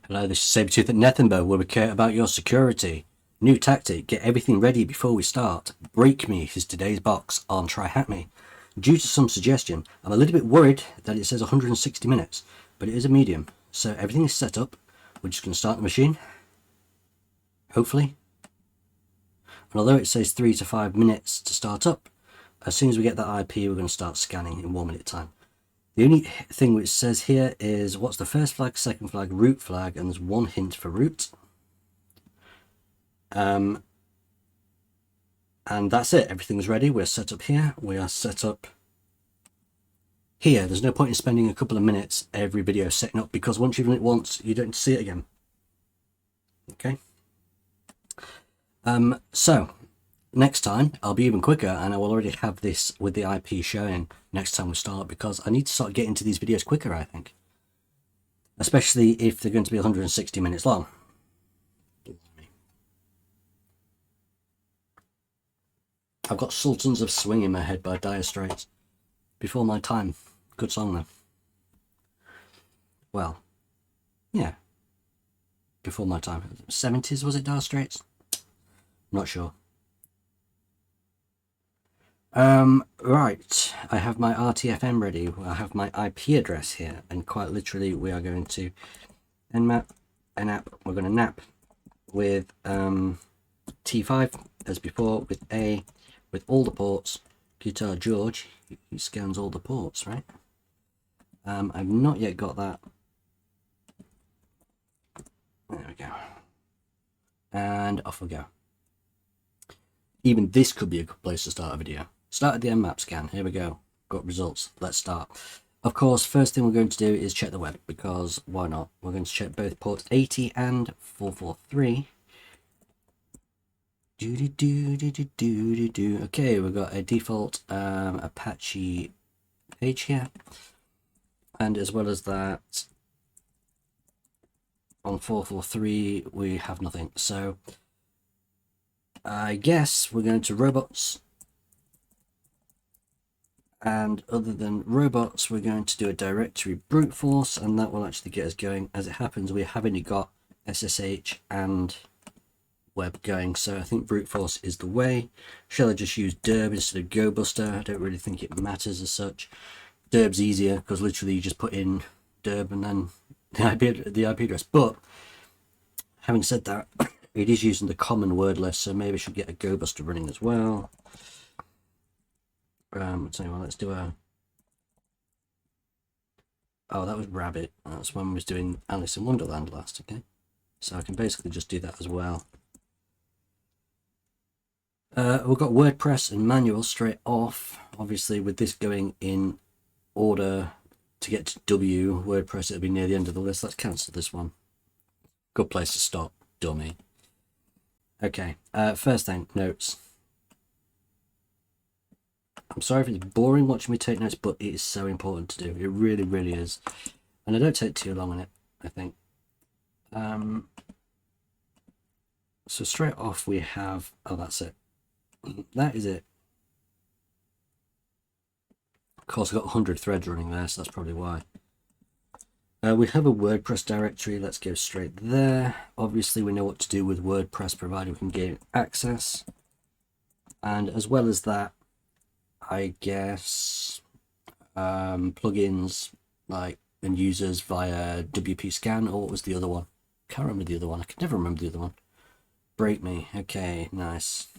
Hello, this is Sabretooth at Nethemba, where we care about your security. New tactic, get everything ready before we start. Breakme is today's box on Try Hack Me. Due to some suggestion, I'm a little bit worried that it says 160 minutes, but it is a medium, so everything is set up. We're just going to start the machine, hopefully. And although it says 3 to 5 minutes to start up, as soon as we get that IP, we're going to start scanning in 1 minute time. The only thing which says here is what's the first flag, second flag, root flag, and there's one hint for root. And that's it. Everything's ready. We're set up here. We are set up here. There's no point in spending a couple of minutes every video setting up, because once you've done it once, you don't see it again. Okay. So next time I'll be even quicker, and I will already have this with the IP showing next time we start, because I need to start getting to these videos quicker, I think, especially if they're going to be 160 minutes long. I've got Sultans of Swing in my head by Dire Straits. Before my time. Good song though. Well, yeah, before my time. 70s, was it Dire Straits? Not sure. Right, I have my RTFM ready. I have my IP address here, and quite literally we are going to nmap, nap, we're going to nap with T5 as before, with A, with all the ports. Guitar George, he scans all the ports, right? I've not yet got that. There we go. And off we go. Even this could be a good place to start a video. Started the nmap scan. Here we go. Got results. Let's start. Of course, first thing we're going to do is check the web, because why not? We're going to check both ports 80 and 443. Okay, we've got a default Apache page here, and as well as that, on 443 we have nothing. So I guess we're going to robots, and other than robots we're going to do a directory brute force, and that will actually get us going. As it happens, we have only got SSH and web going, so I think brute force is the way. Shall I just use derb instead of GoBuster? I don't really think it matters as such. Derb's easier, because literally you just put in derb and then the IP address. But having said that, it is using the common word list, so maybe I should get a GoBuster running as well. I'll tell you what, let's do a... Oh, that was Rabbit. That's when we was doing Alice in Wonderland last, okay? So I can basically just do that as well. We've got WordPress and manual straight off. Obviously, with this going in order to get to W, WordPress, it'll be near the end of the list. Let's cancel this one. Good place to stop, dummy. Okay, first thing, notes. I'm sorry if it's boring watching me take notes, but it is so important to do. It really, really is. And I don't take too long on it, I think. So straight off we have... Oh, that's it. That is it. Of course, I've got 100 threads running there, so that's probably why. We have a WordPress directory. Let's go straight there. Obviously, we know what to do with WordPress, provided we can gain access. And as well as that, I guess plugins like and users via WP Scan, or what was the other one? Can't remember the other one. I can never remember the other one. Breakme. Okay, nice.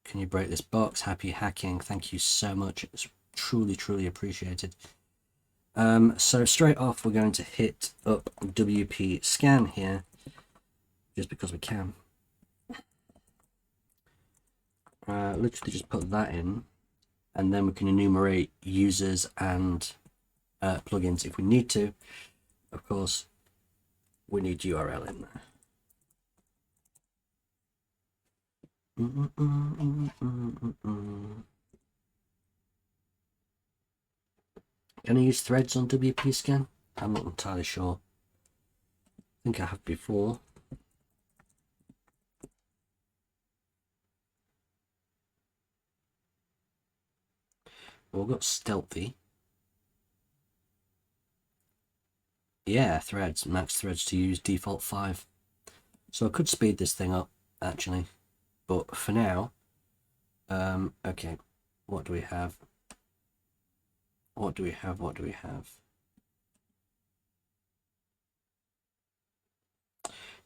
Can you break this box? Happy hacking. Thank you so much. It's truly, truly appreciated. So straight off, we're going to hit up WP Scan here, just because we can. Literally just put that in, and then we can enumerate users and plugins if we need to. Of course, we need URL in there. Can I use threads on WP Scan? I'm not entirely sure. I think I have before. Well, we've got stealthy. Yeah, threads, max threads to use, default 5. So I could speed this thing up, actually. But for now, okay, what do we have? What do we have? What do we have?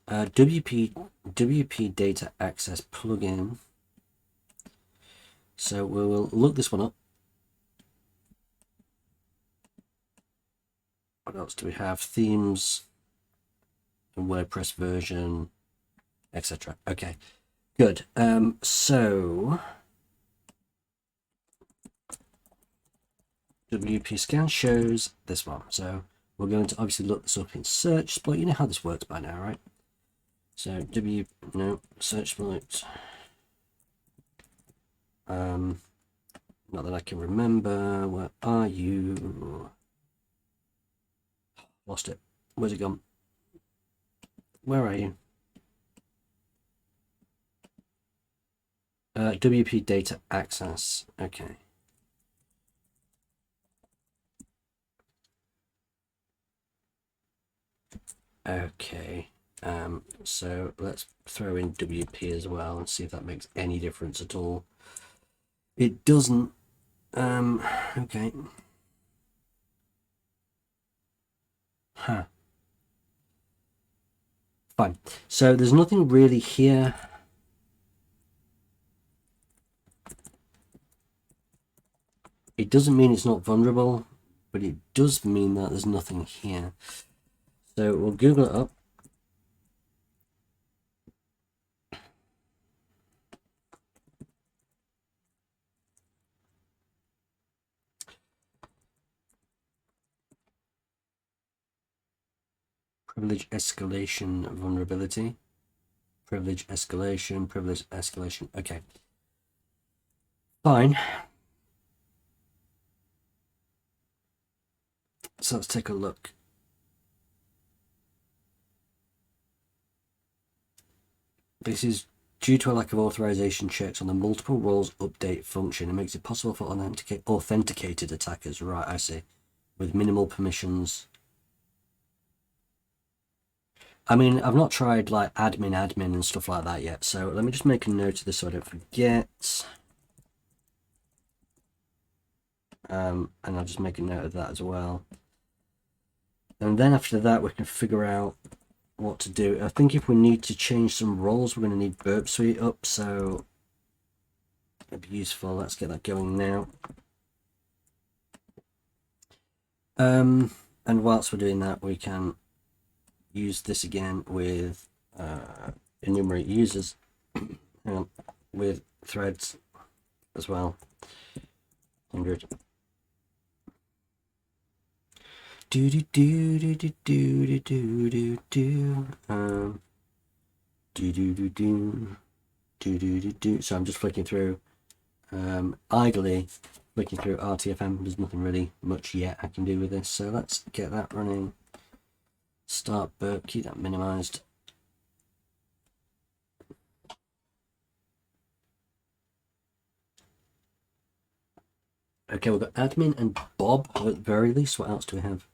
WP data access plugin. So we will look this one up. What else do we have? Themes, WordPress version, etc. Okay, good. So WP scan shows this one. So we're going to obviously look this up in search exploit. You know how this works by now, right? So search exploit. Not that I can remember. Where are you? Lost it. Where's it gone? Where are you? WP data access. Okay. Okay. So let's throw in WP as well and see if that makes any difference at all. It doesn't. Okay. Huh. Fine. So there's nothing really here. It doesn't mean it's not vulnerable, but it does mean that there's nothing here. So we'll Google it up. Privilege escalation vulnerability. Privilege escalation, privilege escalation. Okay. Fine. So let's take a look. This is due to a lack of authorization checks on the multiple roles update function. It makes it possible for authenticated attackers. Right, I see. With minimal permissions. I mean, I've not tried like admin and stuff like that yet. So let me just make a note of this so I don't forget. And I'll just make a note of that as well. And then after that, we can figure out what to do. I think if we need to change some roles, we're going to need Burp Suite up. So it'd be useful. Let's get that going now. And whilst we're doing that, we can use this again with enumerate users with threads as well. 100. So I'm just flicking through idly flicking through RTFM. There's nothing really much yet I can do with this, so let's get that running. Start burp, keep that minimized. Okay, we've got admin and Bob at the very least. What else do we have?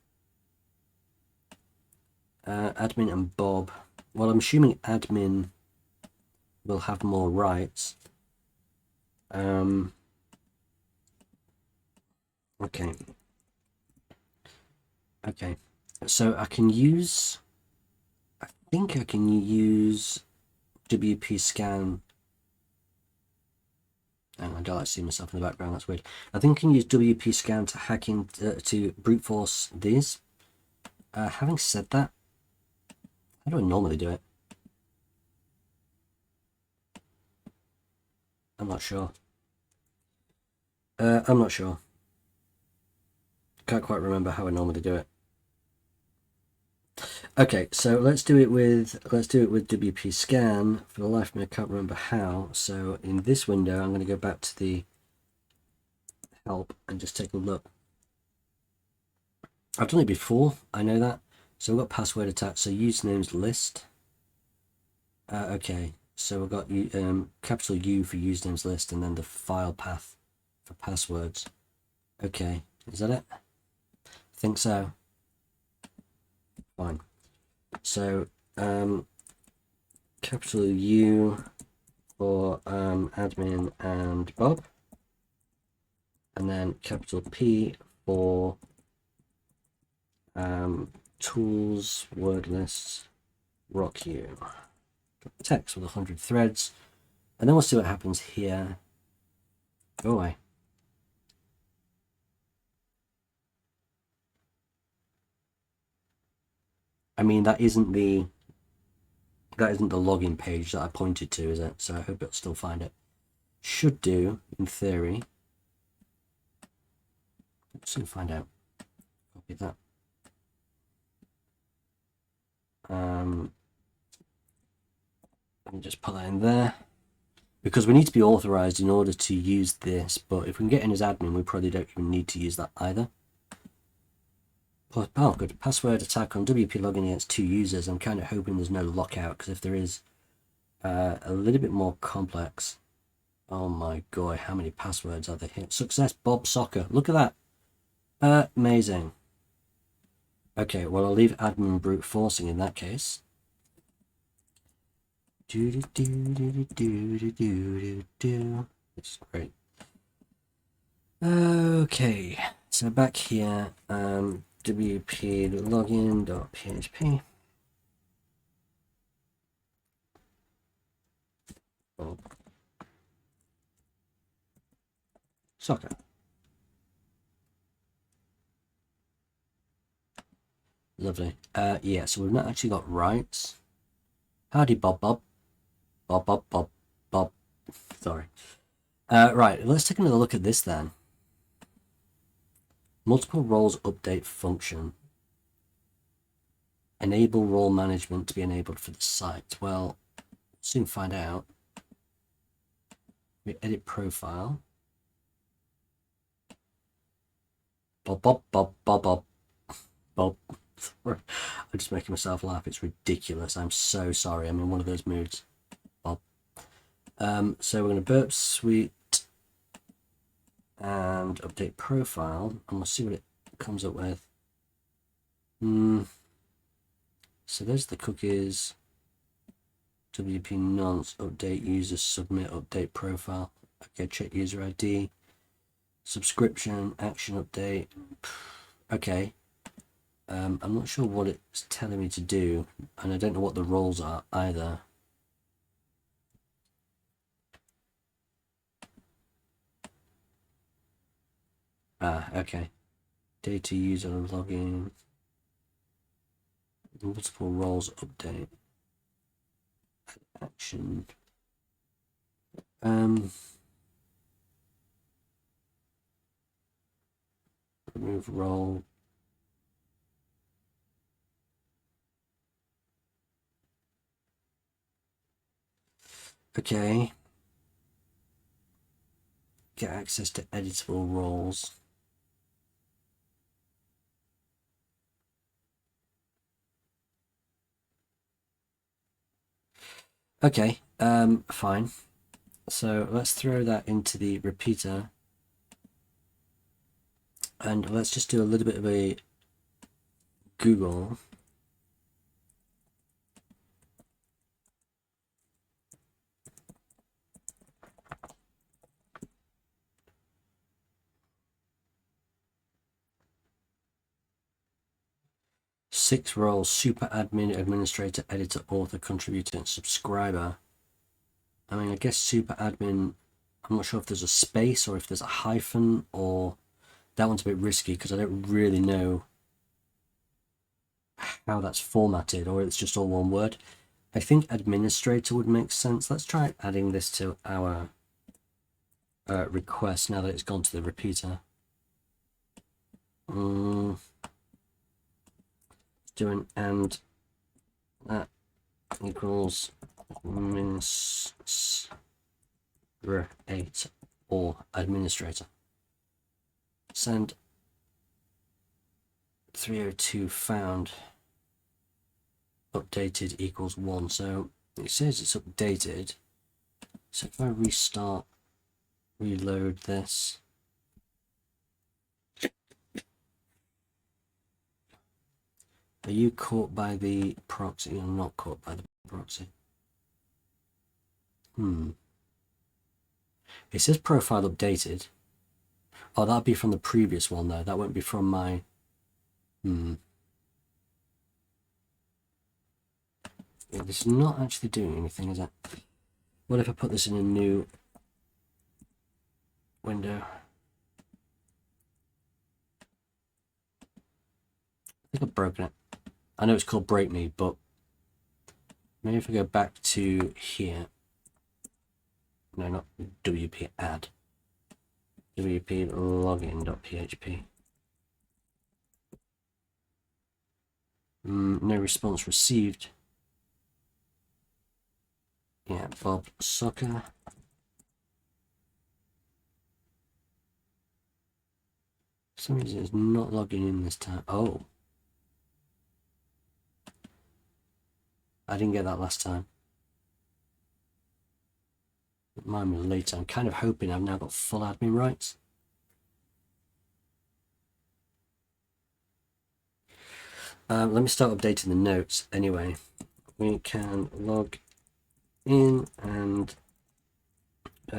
Admin and Bob. Well, I'm assuming admin will have more rights. Okay. Okay. So I can use, I think I can use WP scan. Oh, I don't like seeing myself in the background, that's weird. I think I can use WP scan to hack in, to brute force these. Having said that, how do I normally do it? I'm not sure. I'm not sure. Can't quite remember how I normally do it. Okay, so let's do it with WP scan. For the life of me, I can't remember how. So in this window, I'm going to go back to the help and just take a look. I've done it before, I know that. So we've got password attached. So usernames list. Okay, so we've got capital U for usernames list, and then the file path for passwords. Okay, is that it? I think so. Fine. So capital U for admin and Bob, and then capital P for tools, word lists, rock you. Text with 100 threads, and then we'll see what happens here. Go away. I mean, that isn't the login page that I pointed to, is it? So I hope it'll still find it. Should do, in theory. Let's soon find out. Copy that. Let me just put that in there. Because we need to be authorized in order to use this, but if we can get in as admin, we probably don't even need to use that either. Oh, good. Password attack on WP login against 2 users. I'm kind of hoping there's no lockout, because if there is, a little bit more complex. Oh my god, how many passwords are there here? Success Bob Soccer. Look at that. Amazing. Okay, well, I'll leave admin brute forcing in that case. This is great. Okay, so back here, wp login.php. Soccer. Lovely. Yeah, so we've not actually got rights. Howdy, Bob. Sorry. Right, let's take another look at this then. Multiple roles update function. Enable role management to be enabled for the site. Well, we'll soon find out. We edit profile. Bob. I'm just making myself laugh. It's ridiculous. I'm so sorry. I'm in one of those moods. Bob. So we're going to burp suite and update profile, and we'll see what it comes up with. So there's the cookies. WP nonce, update user, submit, update profile. Okay, check user ID. Subscription, action update. Okay. I'm not sure what it's telling me to do, and I don't know what the roles are either. Okay. Data user login. Multiple roles update. Action. Remove role. Okay. Get access to editable roles. Okay, fine. So let's throw that into the repeater. And let's just do a little bit of a Google. Six roles: super admin, administrator, editor, author, contributor, and subscriber. I mean, I guess super admin, I'm not sure if there's a space or if there's a hyphen, or that one's a bit risky because I don't really know how that's formatted, or it's just all one word. I think administrator would make sense. Let's try adding this to our request now that it's gone to the repeater. Doing and that equals administrator or administrator. Send 302 found. Updated equals 1. So it says it's updated. So if I restart, reload this. Are you caught by the proxy? You're not caught by the proxy. It says profile updated. Oh, that'd be from the previous one though. That won't be from my... Yeah, this is not actually doing anything, is it? What if I put this in a new window? I think I've broken it. I know it's called Breakme, but maybe if I go back to here. No, not WP add. WP login.php. No response received. Yeah, Bob Soccer. For some reason it's not logging in this time. Oh. I didn't get that last time. Mine was later. I'm kind of hoping I've now got full admin rights. Let me start updating the notes anyway. We can log in and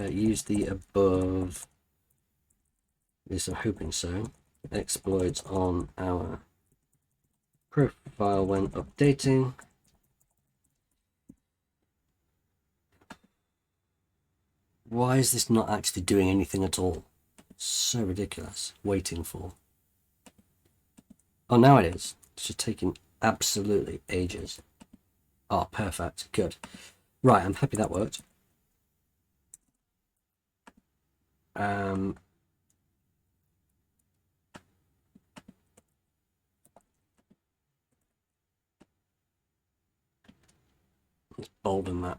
use the above, at least I'm hoping so, exploits on our profile when updating. Why is this not actually doing anything at all? So ridiculous. Waiting for. Oh, now it is. It's just taking absolutely ages. Oh, perfect. Good. Right, I'm happy that worked. Let's bolden that.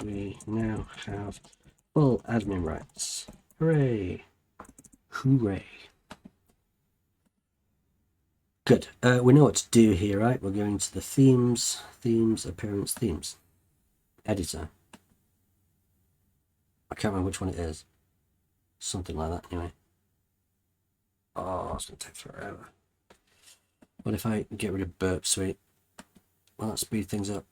We now have full admin rights. Hooray! Hooray! Good. We know what to do here, right? We're going to the themes, appearance, themes. Editor. I can't remember which one it is. Something like that, anyway. Oh, it's going to take forever. What if I get rid of Burp Suite? Will that speed things up?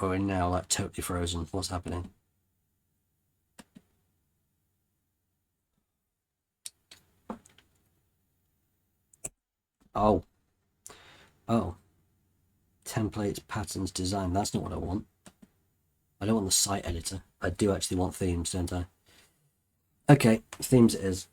Oh, we're now like totally frozen. What's happening? Oh. Oh. Templates, patterns, design. That's not what I want. I don't want the site editor. I do actually want themes, don't I? Okay, themes it is.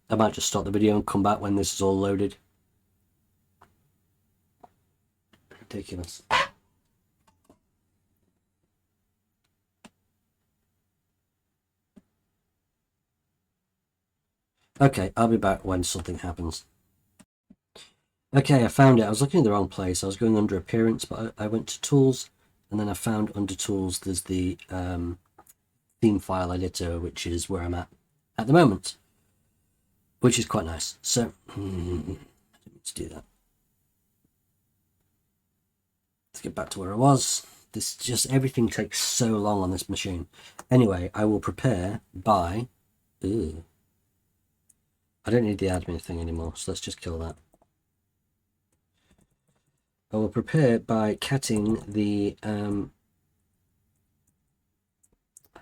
I might just stop the video and come back when this is all loaded. Ridiculous. Okay, I'll be back when something happens. Okay, I found it. I was looking in the wrong place. I was going under appearance, but I went to tools, and then I found under tools there's the theme file editor, which is where I'm at the moment, which is quite nice. So let's do that. Let's get back to where I was. This just, everything takes so long on this machine. Anyway, I will prepare by... Ew. I don't need the admin thing anymore, so let's just kill that. I will prepare by catting the...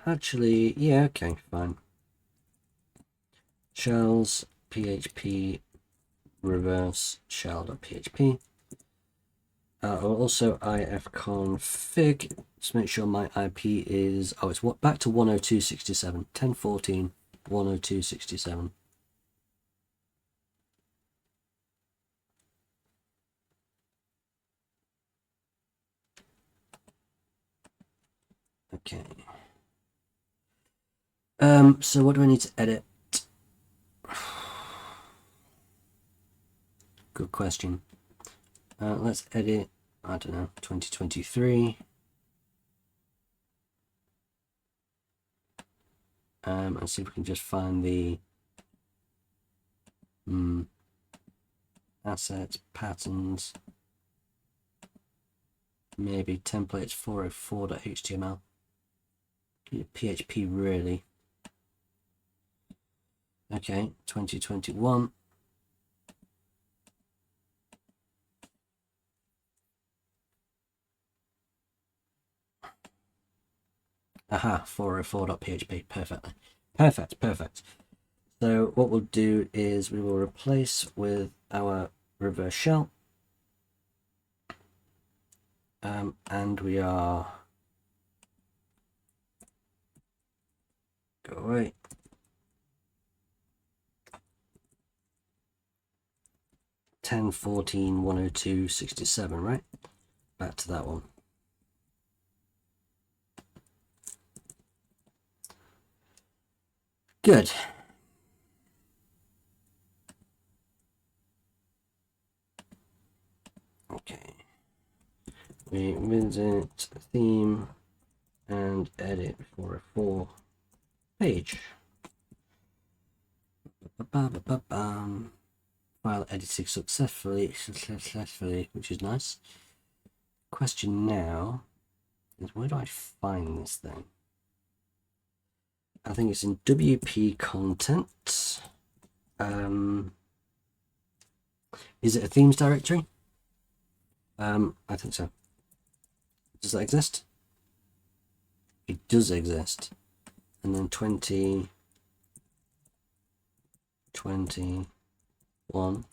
Actually, yeah, okay, fine. Shells, PHP, reverse shell.php. I'll also ifconfig to make sure my IP is, oh, it's what, back to 102.67, 10.14, 102.67. Okay. So what do I need to edit? Good question. Let's edit, I don't know, 2023. And see if we can just find the assets, patterns, maybe templates 404.html. PHP really. Okay, 2021. Aha, 404.php. Perfectly. Perfect. So what we'll do is we will replace with our reverse shell. And we are... Go away. Ten 14 102 67, right? Back to that one. Good. Okay. We visit theme and edit 404 page. File edited successfully, which is nice. Question now is, where do I find this thing? I think it's in WP content. Is it a themes directory? I think so. Does that exist? It does exist. And then 2021.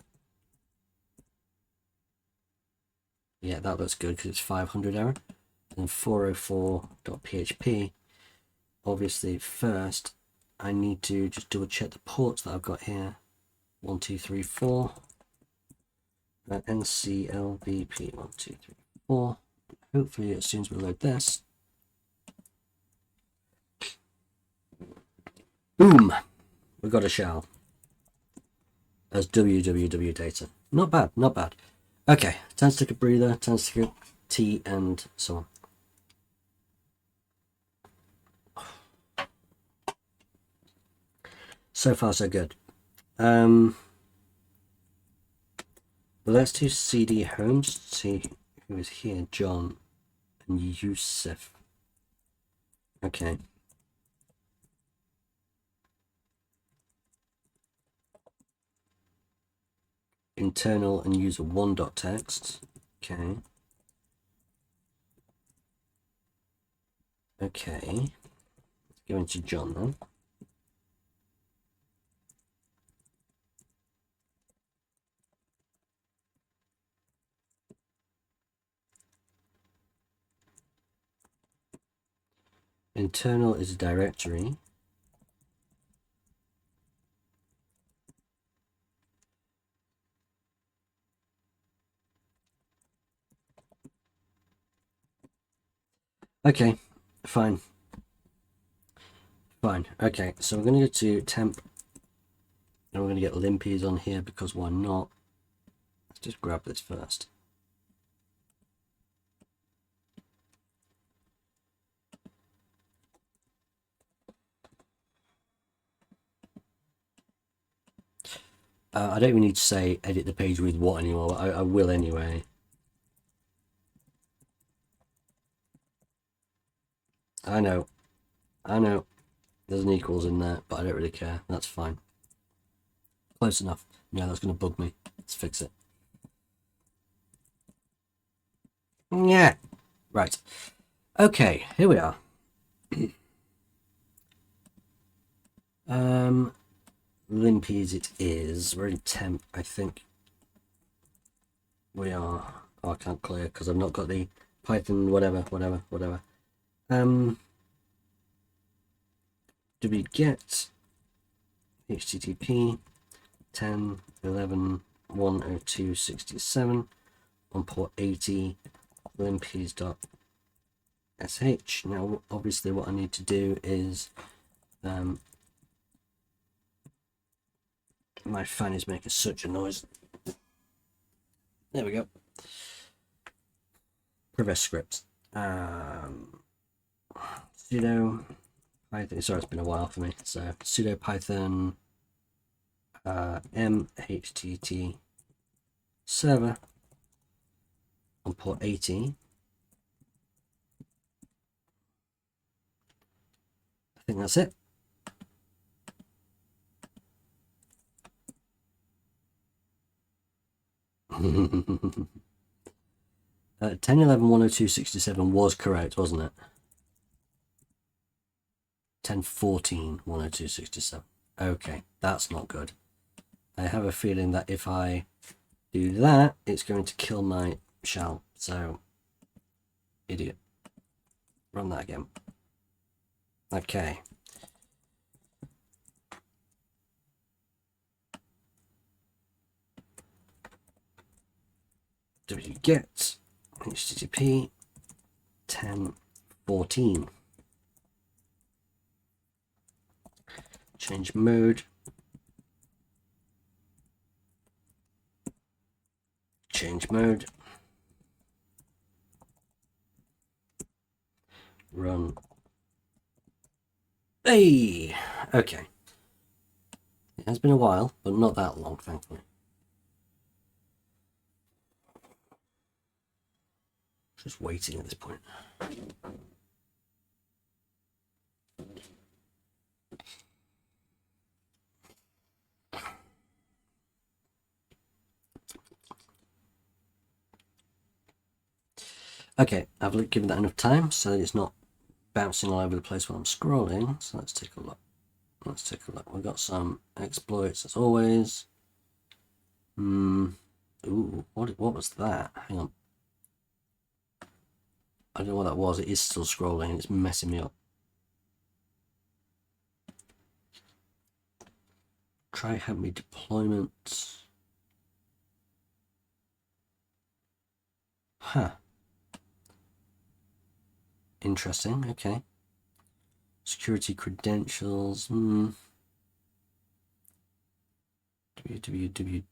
Yeah, that looks good because it's 500 error. And 404.php. Obviously, first I need to just double check the ports that I've got here. 1, 2, 3, 4. NCLVP 1, 2, 3, 4. Hopefully, as soon as we load this, boom, we've got a shell as www data. Not bad, not bad. Okay, time to take a breather, time to take a tea, and so on. So far, so good. Let's do CD homes to see who is here. John and Yusuf. Okay. Internal and user 1.txt. Okay. Okay. Let's go into John then. Internal is a directory. Okay, fine. Okay, so we're going to go to temp, and we're going to get limpies on here because why not? Let's just grab this first. I don't even need to say edit the page with what anymore, but I will anyway. I know. There's an equals in there, but I don't really care. That's fine. Close enough. No, that's going to bug me. Let's fix it. Yeah. Right. Okay, here we are. Limpies it is. We're in temp, I think. We are. Oh, I can't clear because I've not got the Python whatever. Do we get HTTP 10 11 102 67 on port 80 limpies.sh? Now, obviously, what I need to do is my fan is making such a noise. There we go. Progress scripts. Sudo Python. Sorry, it's been a while for me. So sudo Python mhtt server on port 80. I think that's it. Uh, 10.11.102.67 was correct, wasn't it? 10.14.102.67. Okay, that's not good. I have a feeling that if I do that, it's going to kill my shell. So, idiot. Run that again. Okay. wget http 10.14. Change mode. Change mode. Run. Hey! Okay. It has been a while, but not that long, thankfully. Just waiting at this point. Okay, I've given that enough time so that it's not bouncing all over the place while I'm scrolling. So let's take a look. Let's take a look. We've got some exploits as always. Ooh, what was that? Hang on. I don't know what that was. It is still scrolling. It's messing me up. Try help me deployment. Huh. Interesting. Okay. Security credentials. www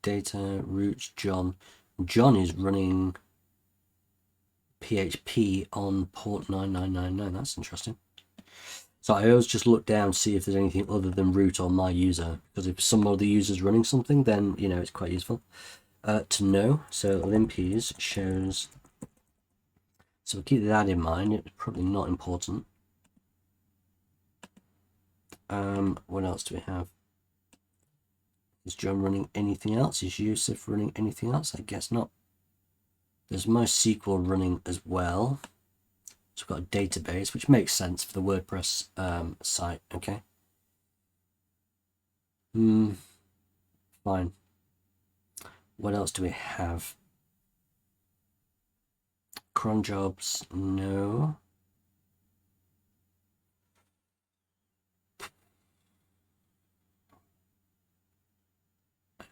data routes. John is running PHP on port 9999. That's interesting. So I always just look down, see if there's anything other than root or my user, because if some other user's running something, then you know it's quite useful to know. So limpies shows. So we'll keep that in mind. It's probably not important. What else do we have? Is John running anything else? Is Yusuf running anything else? I guess not. There's MySQL running as well. So we've got a database, which makes sense for the WordPress site. Okay. Fine. What else do we have? Cron jobs, no.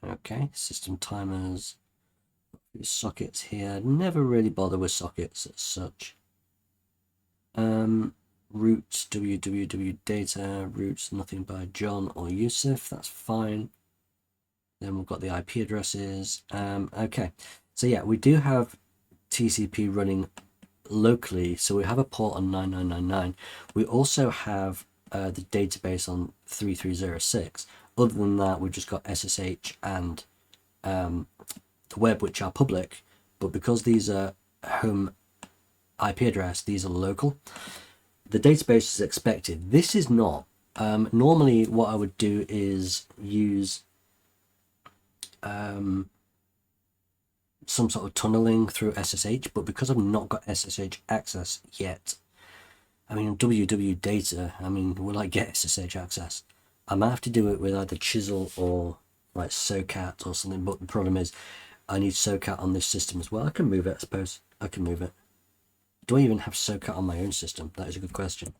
Okay, system timers, sockets here. Never really bother with sockets as such. Routes, www data, routes, nothing by John or Yusuf. That's fine. Then we've got the IP addresses. Okay, so yeah, we do have TCP running locally. So we have a port on 9999. We also have the database on 3306. Other than that, we've just got SSH and the web, which are public. But because these are home IP address, these are local. The database is expected. This is not. Normally, what I would do is use some sort of tunneling through SSH, but because I've not got SSH access yet, I mean, www data, I mean, will I get SSH access? I might have to do it with either Chisel or like SOCAT or something, but the problem is I need SOCAT on this system as well. I can move it, I suppose. I can move it. Do I even have SOCAT on my own system? That is a good question.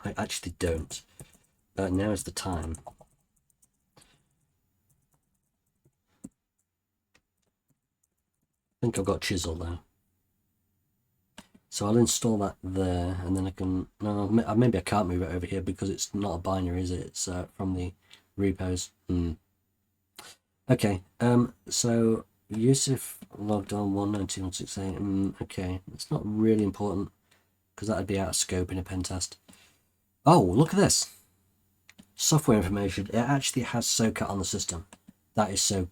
I actually don't. Now is the time. I think I've got Chisel now. So I'll install that there, and then I can, no, maybe I can't move it over here because it's not a binary, is it? It's from the repos. Okay, so Yusuf logged on 192.168. Okay, it's not really important because that would be out of scope in a pen test. Oh, look at this. Software information. It actually has SOCAT on the system. That is so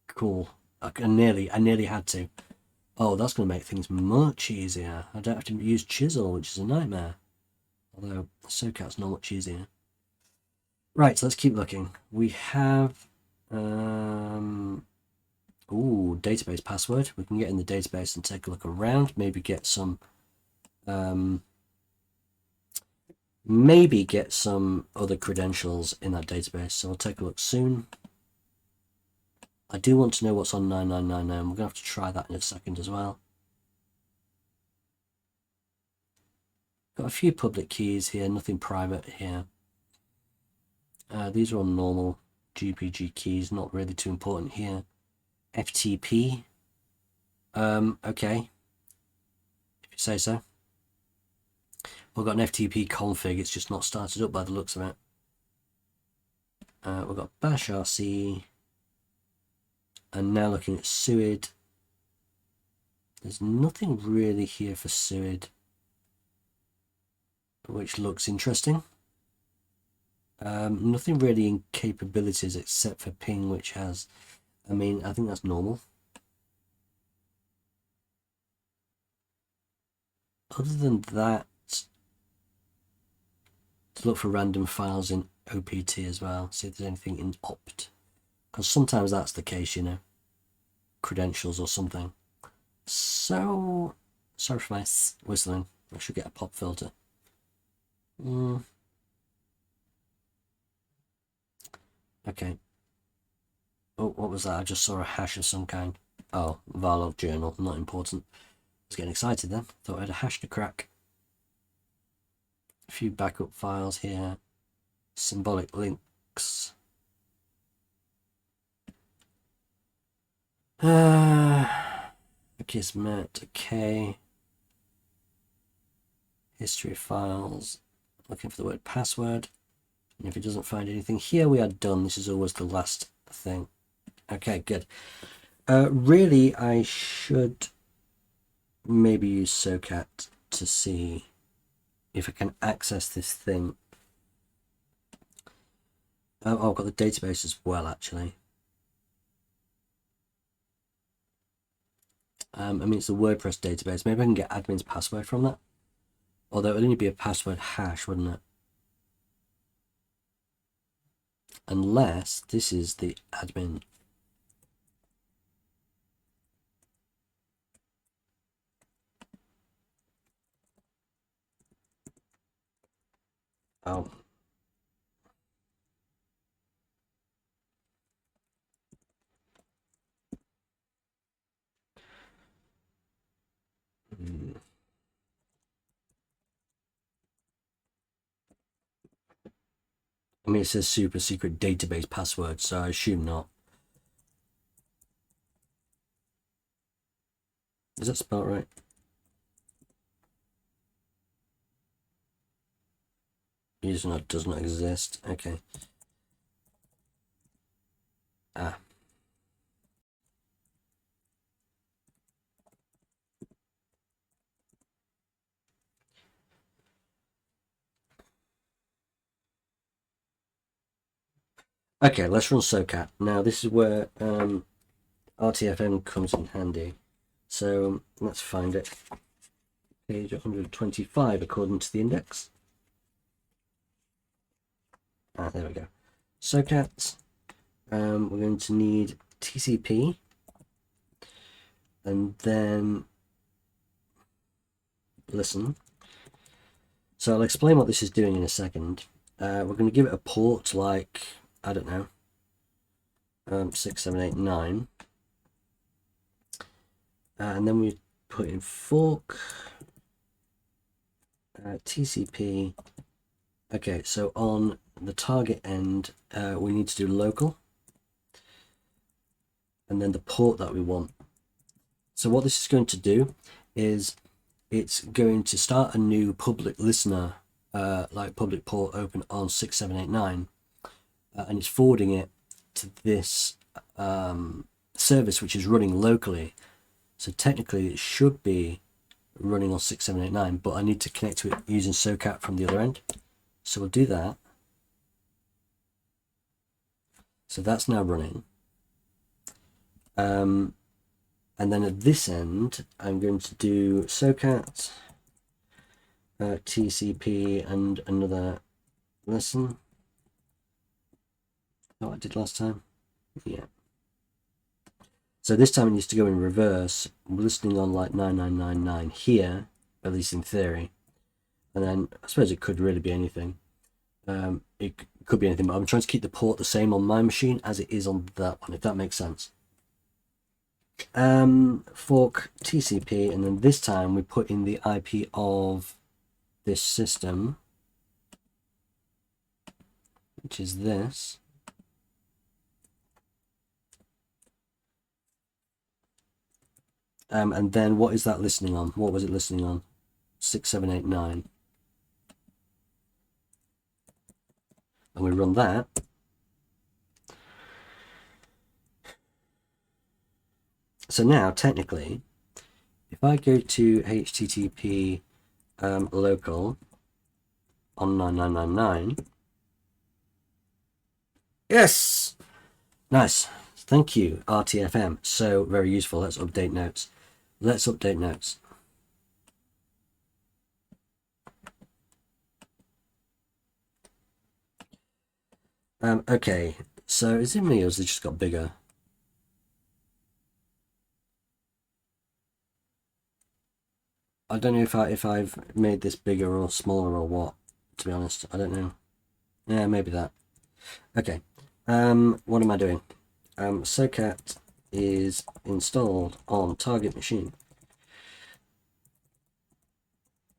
Cool. I nearly had to. Oh, that's going to make things much easier. I don't have to use chisel, which is a nightmare. Although SoCat's not much easier. Right, so let's keep looking. We have database password. We can get in the database and take a look around. Maybe get some other credentials in that database. So we'll take a look soon. I do want to know what's on 9999. We're going to have to try that in a second as well. Got a few public keys here, nothing private here. These are all normal GPG keys, not really too important here. FTP. Okay. If you say so. We've got an FTP config, it's just not started up by the looks of it. We've got bash RC. And now looking at SUID. There's nothing really here for SUID, which looks interesting. Nothing really in capabilities except for ping, which has, I think that's normal. Other than that, to look for random files in OPT as well, see if there's anything in opt, because sometimes that's the case, you know, credentials or something. So, sorry for my whistling, I should get a pop filter. Okay. Oh, what was that? I just saw a hash of some kind. Oh, Varlog journal, not important. I was getting excited then. Thought I had a hash to crack. A few backup files here. Symbolic links. Kismet, okay. History files. Looking for the word password. And if it doesn't find anything here, we are done. This is always the last thing. Okay, good. Really, I should maybe use SoCat to see if I can access this thing. Oh, I've got the database as well, actually. It's a WordPress database. Maybe I can get admin's password from that. Although it would only be a password hash, wouldn't it? Unless this is the admin. Oh. It says super secret database password, so I assume not. Is that spelled right? Usernode does not exist. Okay. Okay, let's run SoCat. Now this is where RTFM comes in handy. So let's find it. Page 125 according to the index. There we go. SoCat. We're going to need TCP. And then listen. So I'll explain what this is doing in a second. We're going to give it a port like, I don't know, 6789. And then we put in fork, TCP. Okay, so on the target end, we need to do local. And then the port that we want. So what this is going to do is it's going to start a new public listener, like public port open on 6789, and it's forwarding it to this service which is running locally. So technically it should be running on 6789, but I need to connect to it using SoCat from the other end. So we'll do that. So that's now running. And then at this end, I'm going to do socat, TCP, and another listen. What I did last time? Yeah. So this time it needs to go in reverse. I'm listening on like 9999 here, at least in theory. And then I suppose it could really be anything. It could be anything, but I'm trying to keep the port the same on my machine as it is on that one, if that makes sense. Fork TCP, and then this time we put in the IP of this system, which is this. And then what is that listening on? What was it listening on? 6789. And we run that. So now, technically, if I go to HTTP local on 9999, yes, nice. Thank you, RTFM. So very useful. Let's update notes. Let's update notes. Okay, so is it me or has it just got bigger? I don't know if I've made this bigger or smaller or what, to be honest. I don't know. Yeah, maybe that. Okay. What am I doing? socat is installed on target machine.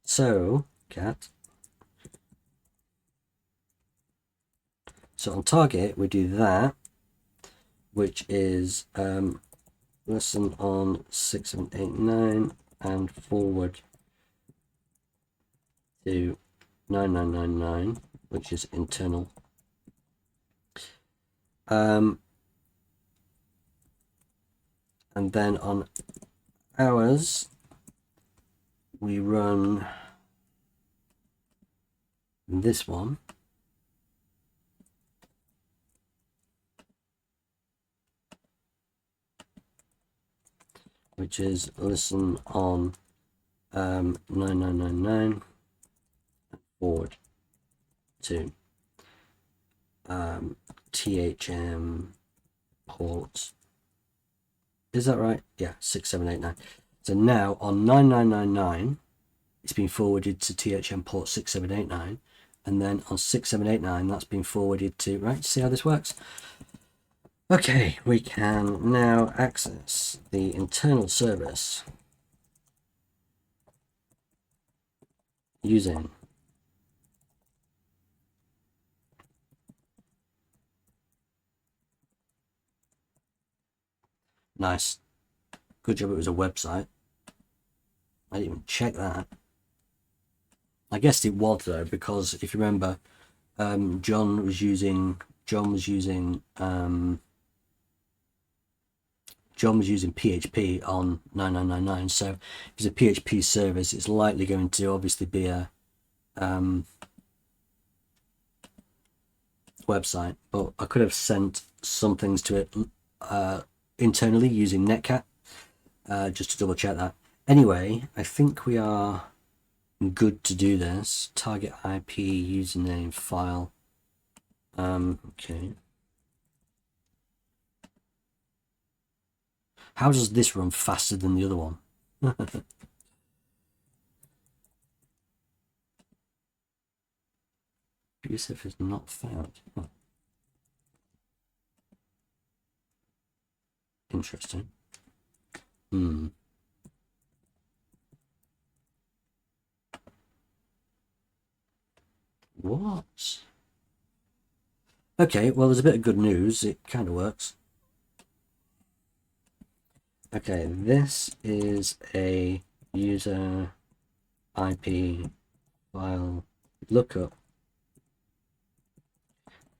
socat. So on target, we do that, which is listen on 6789 and forward to 9999, which is internal. And then on hours, we run this one. Which is listen on 9999 forward to THM port. Is that right? Yeah, 6789. So now on 9999, it's been forwarded to THM port 6789, and then on 6789, that's been forwarded to, right, see how this works? Okay, we can now access the internal service using nice. Good job it was a website. I didn't even check that. I guessed it was though, because if you remember, John was using PHP on 9999, so if it's a PHP service, it's likely going to obviously be a website, but I could have sent some things to it internally using Netcat, just to double check that. Anyway, I think we are good to do this. Target IP, username, file. Okay. How does this run faster than the other one? Yusuf is not found. Oh. Interesting. What? Okay, well, there's a bit of good news. It kind of works. Okay, this is a user IP file lookup.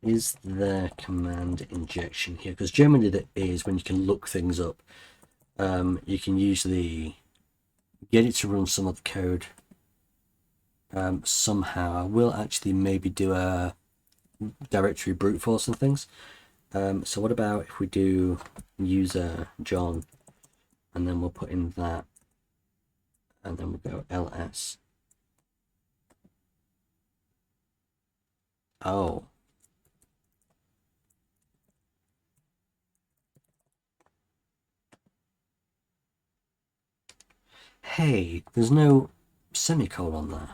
Is there command injection here? Because generally there is when you can look things up. You can usually get it to run some of the code somehow. I will actually maybe do a directory brute force and things. So what about if we do user John, and then we'll put in that, and then we'll go ls. Oh. Hey, there's no semicolon there.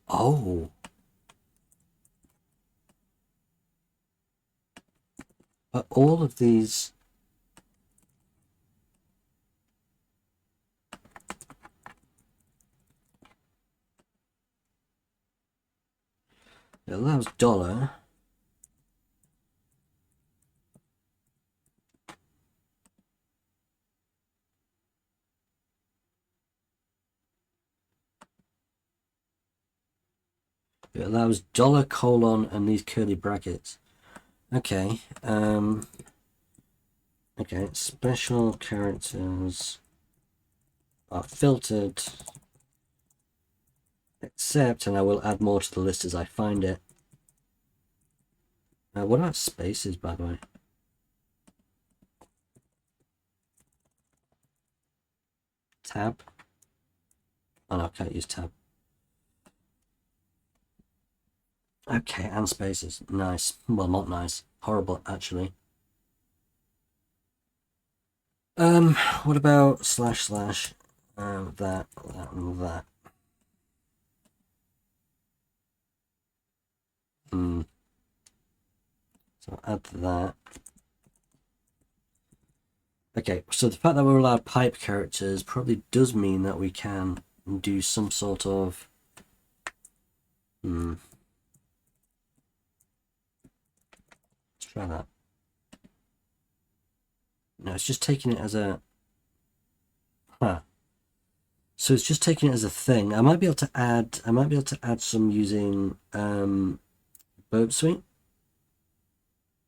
Oh. But all of these... It allows dollar. It allows dollar colon and these curly brackets. Okay. Okay, special characters are filtered, except, and I will add more to the list as I find it. What about spaces, by the way? Tab. Oh no, I can't use tab. Okay, and spaces. Nice. Well, not nice. Horrible, actually. What about slash slash that, and that? So add that. Okay, so the fact that we're allowed pipe characters probably does mean that we can do some sort of let's try that. No, it's just taking it as a so it's just taking it as a thing. I might be able to add some using Burp Suite,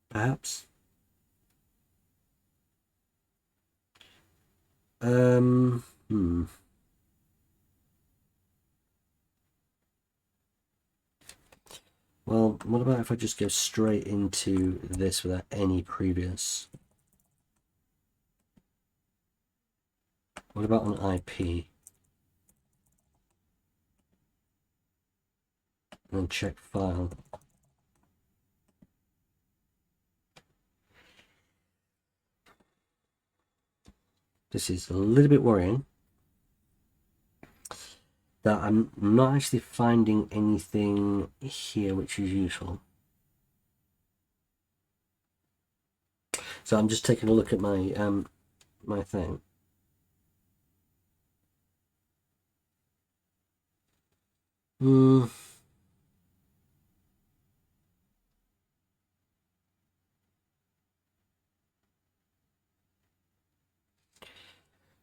perhaps. Well, what about if I just go straight into this without any previous? What about on IP? And then check file. This is a little bit worrying that I'm not actually finding anything here which is useful. So I'm just taking a look at my my thing.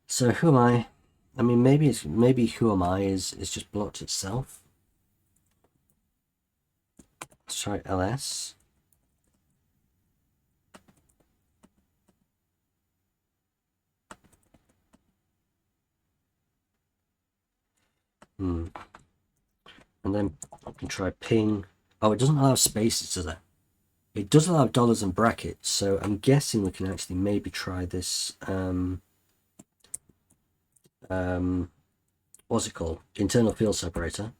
So who am I? I mean, maybe who am I is just blocked itself. Let's try ls. And then I can try ping. Oh, it doesn't allow spaces, does it? It does allow dollars and brackets, so I'm guessing we can actually maybe try this. What's it called? Internal field separator.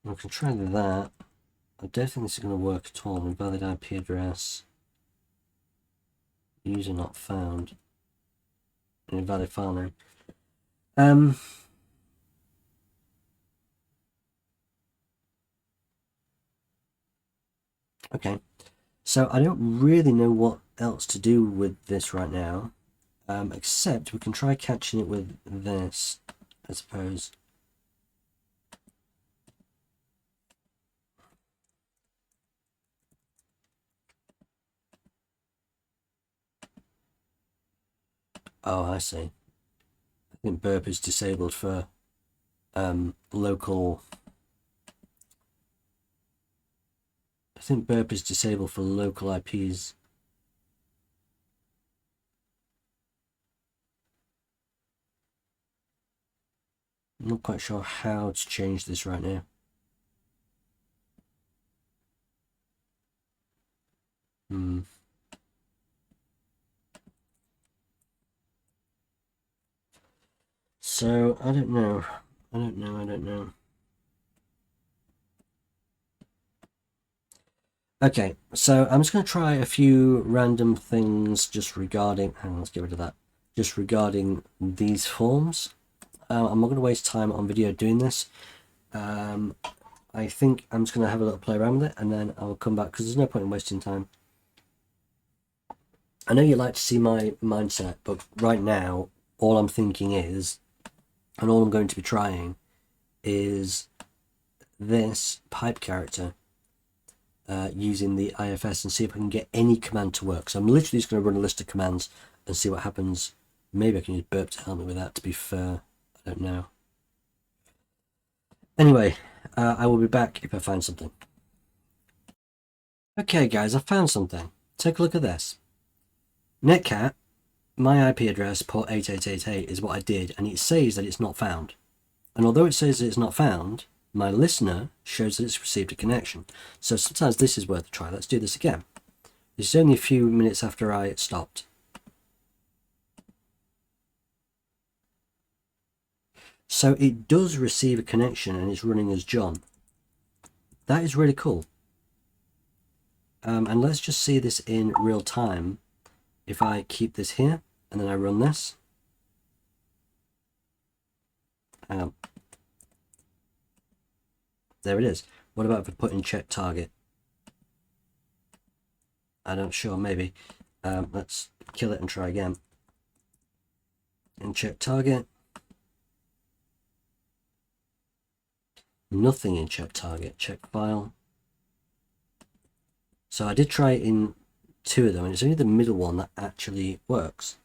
We can try that. I don't think this is going to work at all. Invalid IP address. User not found. An invalid file name. Okay. So I don't really know what else to do with this right now, except we can try catching it with this, I suppose. Oh, I see. I think burp is disabled for local. I think burp is disabled for local IPs. I'm not quite sure how to change this right now. So, I don't know. I don't know. Okay, so I'm just going to try a few random things just regarding... Hang on, let's get rid of that. Just regarding these forms. I'm not going to waste time on video doing this. I think I'm just going to have a little play around with it, and then I'll come back, because there's no point in wasting time. I know you like to see my mindset, but right now, all I'm thinking is, and all I'm going to be trying, is this pipe character using the IFS and see if I can get any command to work. So I'm literally just going to run a list of commands and see what happens. Maybe I can use burp to help me with that, to be fair. I don't know. Anyway, I will be back if I find something. Okay guys, I found something. Take a look at this. Netcat, my IP address, port 8888 is what I did, and it says that it's not found. And although it says that it's not found, my listener shows that it's received a connection. So sometimes this is worth a try. Let's do this again. This is only a few minutes after I stopped. So it does receive a connection and it's running as John. That is really cool. And let's just see this in real time. If I keep this here and then I run this. There it is. What about if I put in check target? I'm not sure, maybe. Let's kill it and try again. And check target. Nothing in check target. Check file. So I did try it in 2 of them, and it's only the middle one that actually works.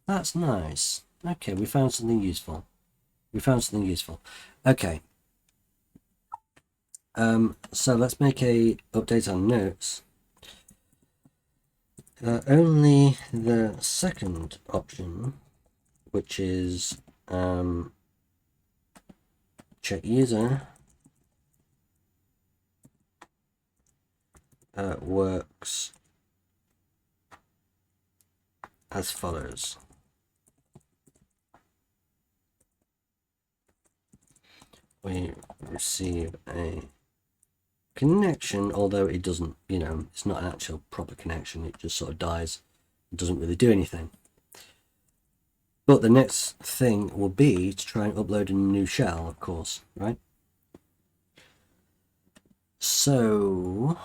That's nice. Okay, we found something useful. Okay. So let's make a update on notes. Only the second option, which is check user, works as follows. We receive a connection, although it doesn't, you know, it's not an actual proper connection. It just sort of dies. It doesn't really do anything. But the next thing will be to try and upload a new shell, of course, right? So,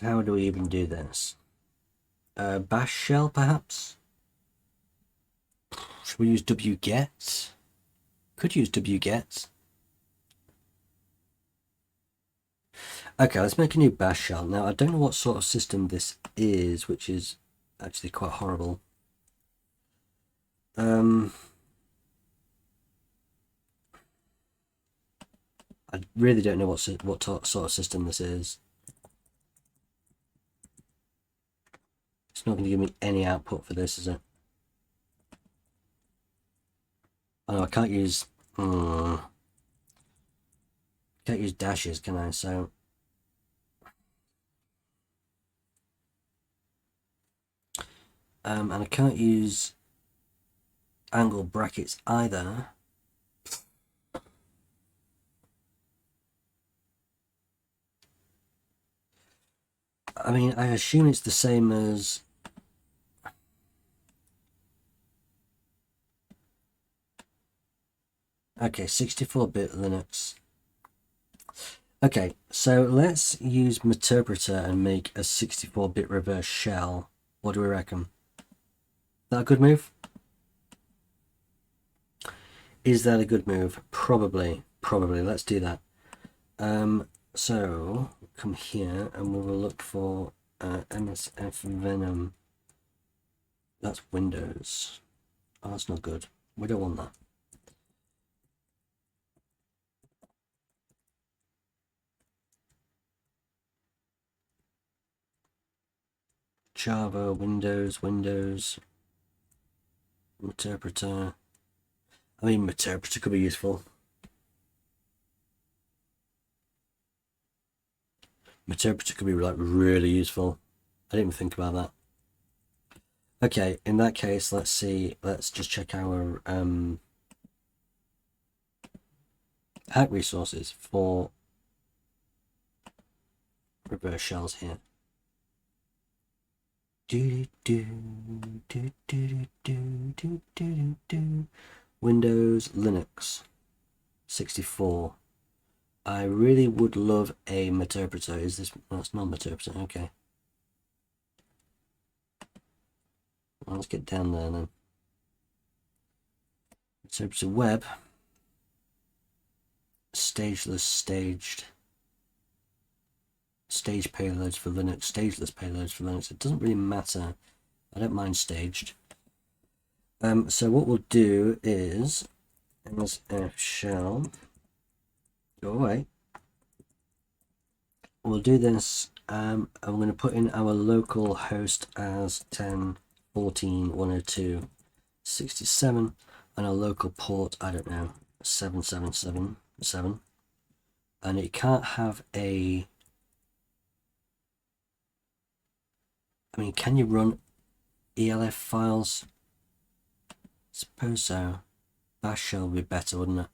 how do we even do this? Bash shell, perhaps? Should we use wget? Could use wget. Okay, let's make a new bash shell. Now, I don't know what sort of system this is, which is actually quite horrible. I really don't know what sort of system this is. It's not going to give me any output for this, is it? Oh, no, I can't use... can't use dashes, can I? So... and I can't use angle brackets either. I mean, I assume it's the same as... Okay, 64-bit Linux. Okay, so let's use Meterpreter and make a 64-bit reverse shell. What do we reckon? Is that a good move? Is that a good move? Probably. Let's do that. So come here and we will look for MSF Venom. That's Windows. Oh, that's not good. We don't want that. Java, Windows, Interpreter. I mean, interpreter could be useful. Interpreter could be like really useful. I didn't even think about that. Okay, in that case, let's see. Let's just check our hack resources for reverse shells here. Windows, Linux, 64. I really would love a interpreter. Is this? That's not interpreter. Okay. Well, let's get down there then. Interpreter web. Stageless, staged. Stage payloads for Linux. Stageless payloads for Linux. It doesn't really matter. I don't mind staged. So what we'll do is msf shell. Go away. We'll do this. I'm going to put in our local host as 10.14.102.67 and our local port, I don't know, 7777, and it can't have a, I mean, can you run ELF files? Suppose so. Bash shell would be better, wouldn't it?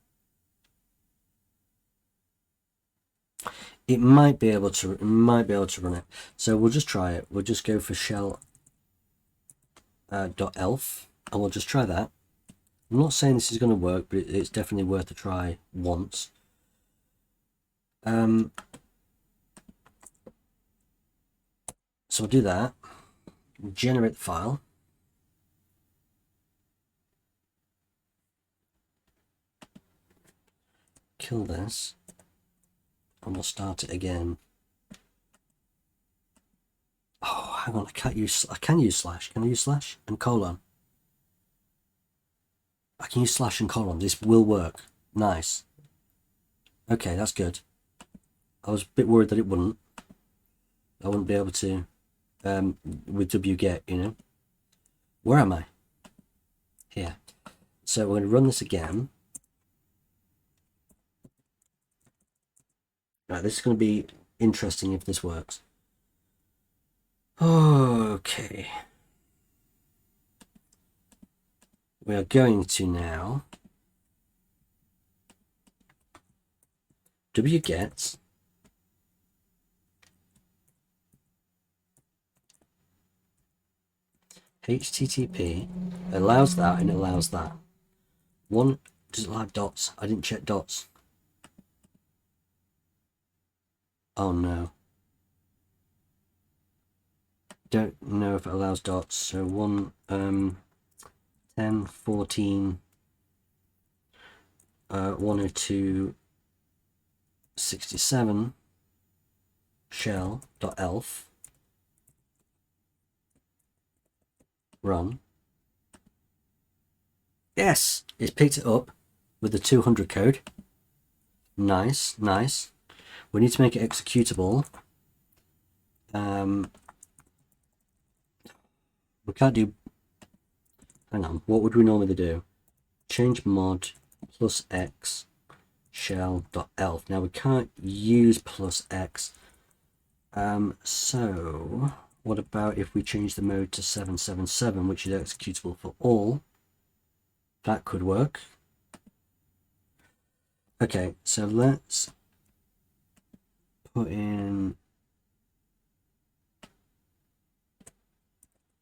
It might be able to run it. So we'll just try it. We'll just go for shell .elf and we'll just try that. I'm not saying this is going to work, but it's definitely worth a try once. So we'll do that. Generate the file. Kill this. And we'll start it again. Oh, hang on, I can use slash. Can I use slash and colon? I can use slash and colon. This will work. Nice. Okay, that's good. I was a bit worried that it wouldn't. I wouldn't be able to with wget, you know. Where am I? Here. So we're going to run this again. Right, this is going to be interesting if this works. Okay. We are going to now wget HTTP allows that and it allows that. One, does it have dots? I didn't check dots. Oh no. Don't know if it allows dots. So 10, 14, 102, 67 shell.elf run. Yes, it's picked it up with the 200 code. Nice, nice. We need to make it executable. We can't do, hang on, what would we normally do? Change mod plus x shell.elf. Now we can't use plus x. So what about if we change the mode to 777, which is executable for all? That could work. Okay, so let's put in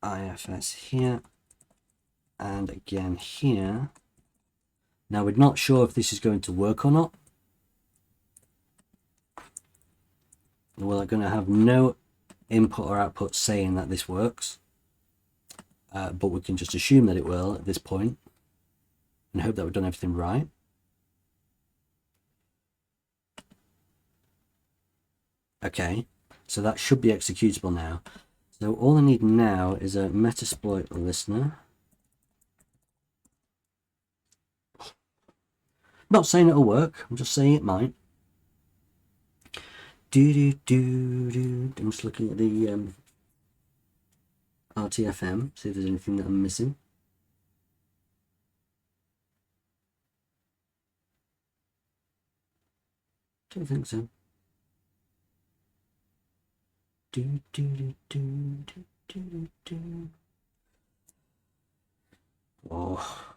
IFS here and again here. Now we're not sure if this is going to work or not. We're going to have no input or output saying that this works, but we can just assume that it will at this point and hope that we've done everything right. Okay, so that should be executable now. So all I need now is a Metasploit listener. Not saying it'll work, I'm just saying it might. I'm just looking at the RTFM, see if there's anything that I'm missing. Don't think so. Do, do, do, do, do, do, do. Oh.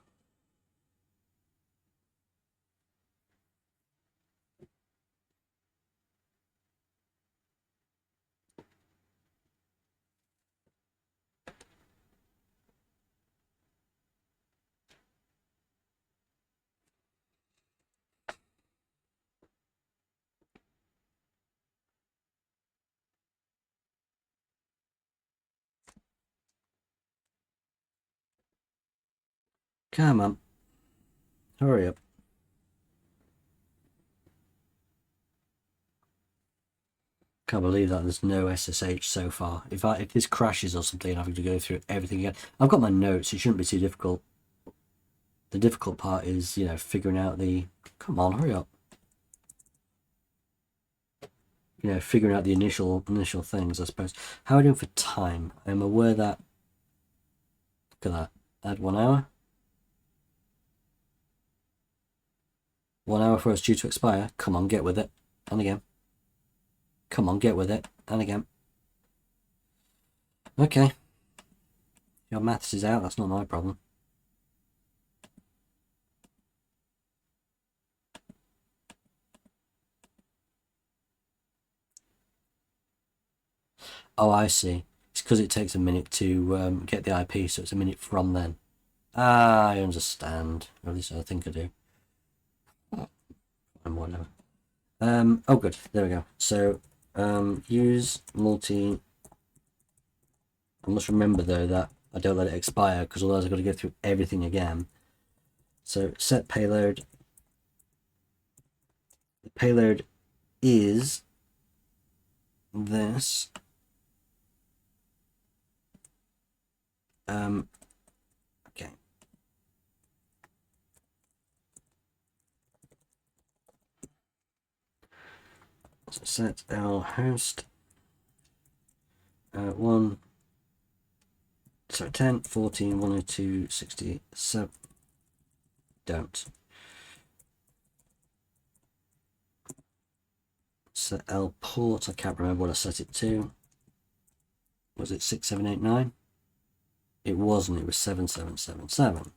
Come on. Hurry up. Can't believe that there's no SSH so far. If this crashes or something and having to go through everything again. I've got my notes, it shouldn't be too difficult. The difficult part is, you know, figuring out the... Come on, hurry up. You know, figuring out the initial things, I suppose. How are we doing for time? I'm aware that... Look at that. Add 1 hour. 1 hour for us due to expire. Come on, get with it. And again. Come on, get with it. And again. Okay. Your maths is out, that's not my problem. Oh, I see. It's because it takes a minute to get the IP, so it's a minute from then. Ah, I understand. Or at least I think I do. And whatever. Oh, good. There we go. So, use multi... I must remember, though, that I don't let it expire, because otherwise I've got to go through everything again. So, set payload. The payload is this. Okay. So set our host 10, 14, 102, 67. Don't. Set L port, I can't remember what I set it to. Was it 6789? It wasn't, it was 7777.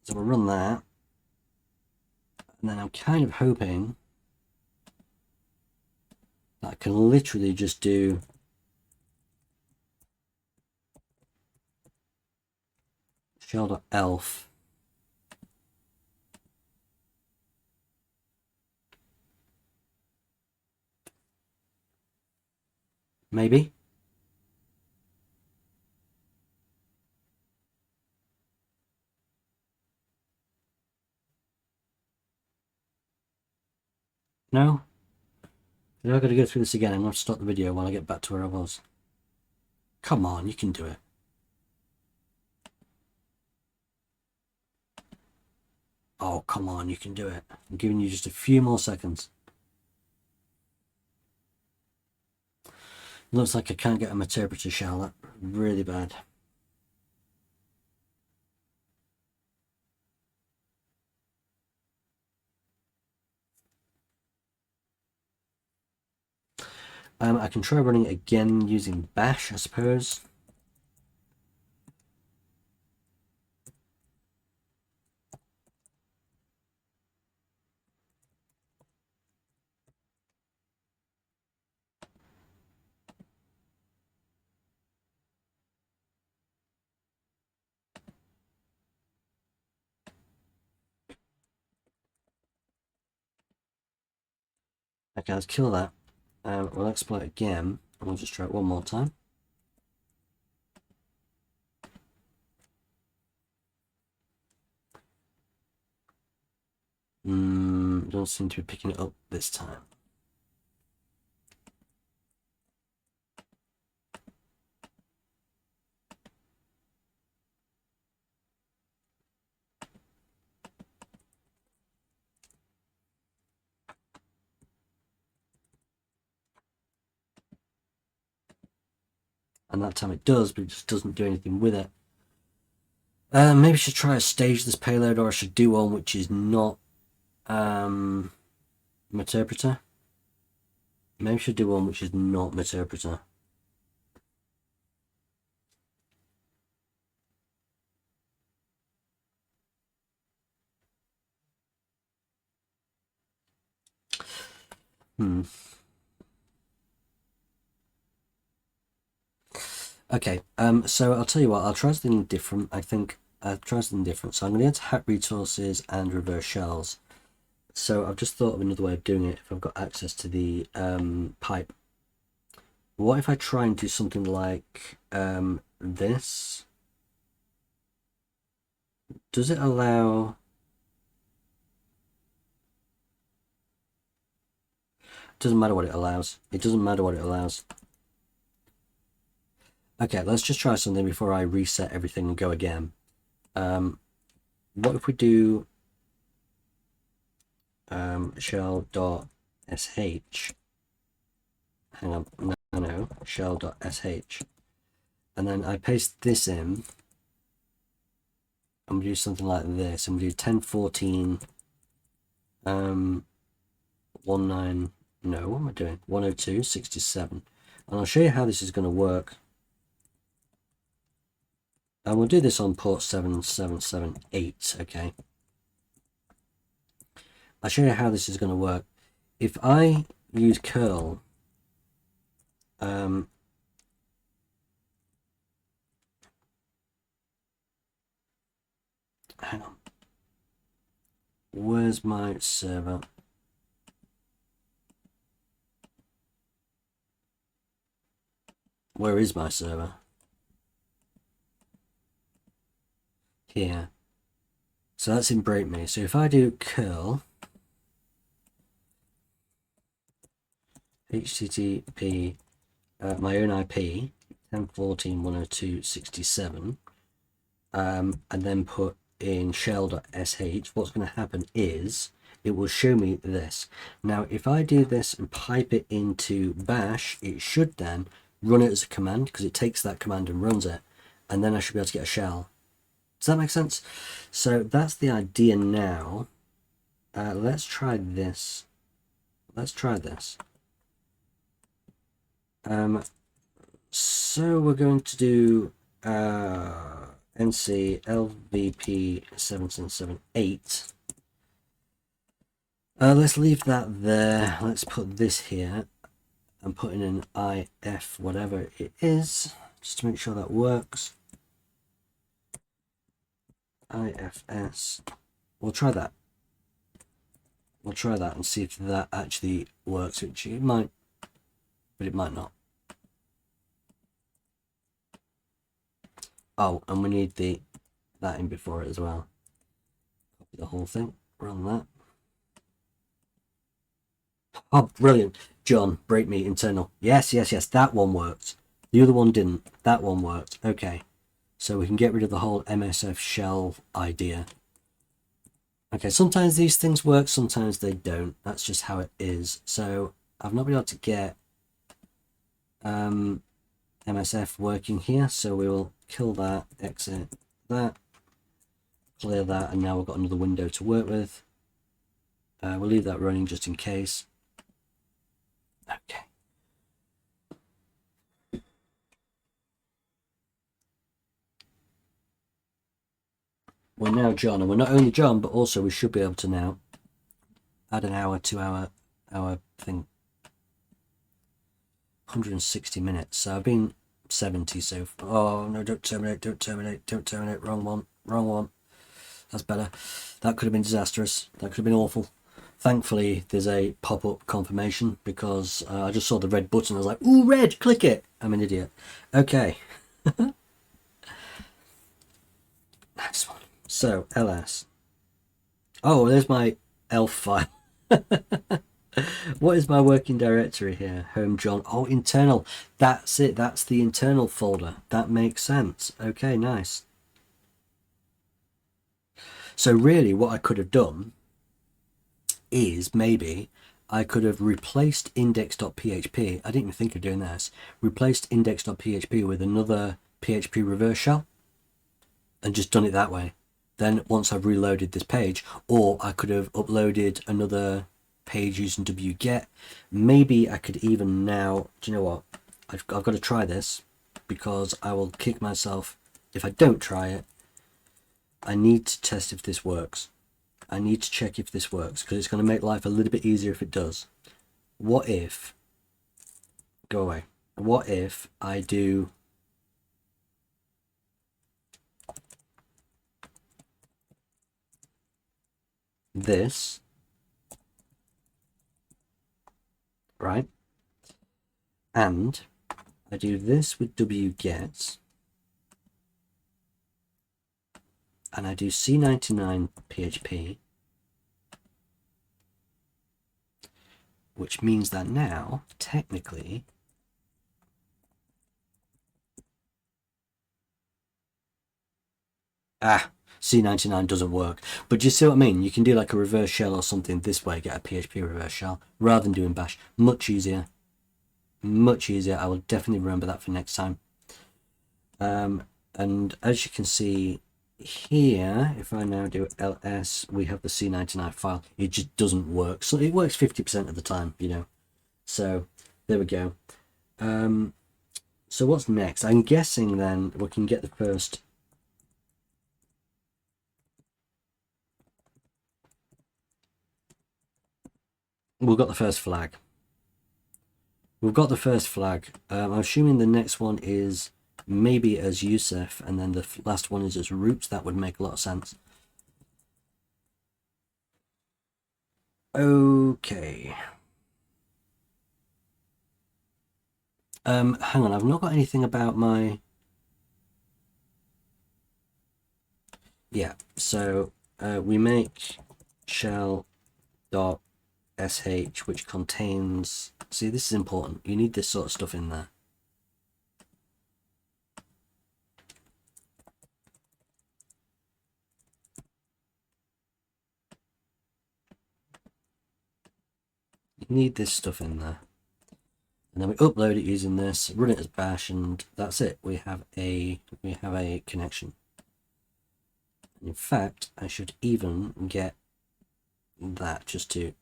So we'll run that. And then I'm kind of hoping that I can literally just do shell.elf. Maybe. No? I've got to go through this again. I'm going to stop the video while I get back to where I was. Come on, you can do it. Oh, come on, you can do it. I'm giving you just a few more seconds. Looks like I can't get a interpreter shell. That really bad. I can try running it again using bash, I suppose. Okay, let's kill that. We'll exploit again. We'll just try it one more time. Don't seem to be picking it up this time. And that time it does, but it just doesn't do anything with it. Maybe I should try to stage this payload, or I should do one which is not Meterpreter. Maybe I should do one which is not Meterpreter. Okay, so I'll tell you what, I'll try something different. I think I'll try something different. So I'm going to get to hack resources and reverse shells. So I've just thought of another way of doing it if I've got access to the pipe. What if I try and do something like this? Does it allow... Doesn't matter what it allows. It doesn't matter what it allows. Okay, let's just try something before I reset everything and go again. What if we do shell.sh, hang on, no, shell.sh, and then I paste this in, and we do something like this, and we do 1014, 19, no, what am I doing, 102.67, and I'll show you how this is going to work. And we'll do this on port 7778, okay. I'll show you how this is going to work. If I use curl, hang on, where's my server? Where is my server? Here. So that's in Breakme. So if I do curl HTTP my own IP 10.14.102.67 and then put in shell.sh, what's going to happen is it will show me this. Now if I do this and pipe it into bash, it should then run it as a command because it takes that command and runs it, and then I should be able to get a shell. Does that make sense? So that's the idea now. Let's try this. Let's try this. So we're going to do NC LVP 7778. Let's leave that there. Let's put this here and put in an IF whatever it is, just to make sure that works. IFS. We'll try that. We'll try that and see if that actually works, which it might, but it might not. Oh, and we need that in before it as well. Copy the whole thing, run that. Oh, brilliant. John, Breakme internal. Yes, yes, yes, that one worked. The other one didn't. That one worked. Okay. So we can get rid of the whole MSF shell idea. Okay, sometimes these things work, sometimes they don't. That's just how it is. So I've not been able to get MSF working here, so we will kill that, exit that, clear that, and now we've got another window to work with. We'll leave that running just in case. Okay. We're now John, and we're not only John, but also we should be able to now add an hour to our thing. 160 minutes. So I've been 70 so far. Oh no, don't terminate, don't terminate, don't terminate. Wrong one, wrong one. That's better. That could have been disastrous. That could have been awful. Thankfully, there's a pop-up confirmation because I just saw the red button. I was like, ooh, red, click it. I'm an idiot. Okay. Next one. So, ls. Oh, there's my elf file. What is my working directory here? Home John. Oh, internal. That's it. That's the internal folder. That makes sense. Okay, nice. So really what I could have done is maybe I could have replaced index.php. I didn't even think of doing this. Replaced index.php with another PHP reverse shell and just done it that way. then once I've reloaded this page, or I could have uploaded another page using wget. Maybe I could even now, do you know what, I've got to try this, because I will kick myself if I don't try it. I need to test if this works. I need to check if this works, because it's going to make life a little bit easier if it does. What if, go away, what if I do this, right, and I do this with wget, and I do C99 PHP, which means that now, technically, C99 doesn't work. But do you see what I mean? You can do like a reverse shell or something this way, get a PHP reverse shell, rather than doing bash. Much easier. Much easier. I will definitely remember that for next time. And as you can see here, if I now do ls, we have the C99 file. It just doesn't work. So it works 50% of the time, you know. So there we go. So what's next? I'm guessing then we can get the first. We've got the first flag. We've got the first flag. I'm assuming the next one is maybe as Yusuf, and then the last one is as root. That would make a lot of sense. Okay. Hang on, I've not got anything about my... Yeah, so we make shell dot sh, which contains... See, this is important. You need this sort of stuff in there. You need this stuff in there. And then we upload it using this, run it as bash, and that's it. We have a connection. In fact, I should even get that just to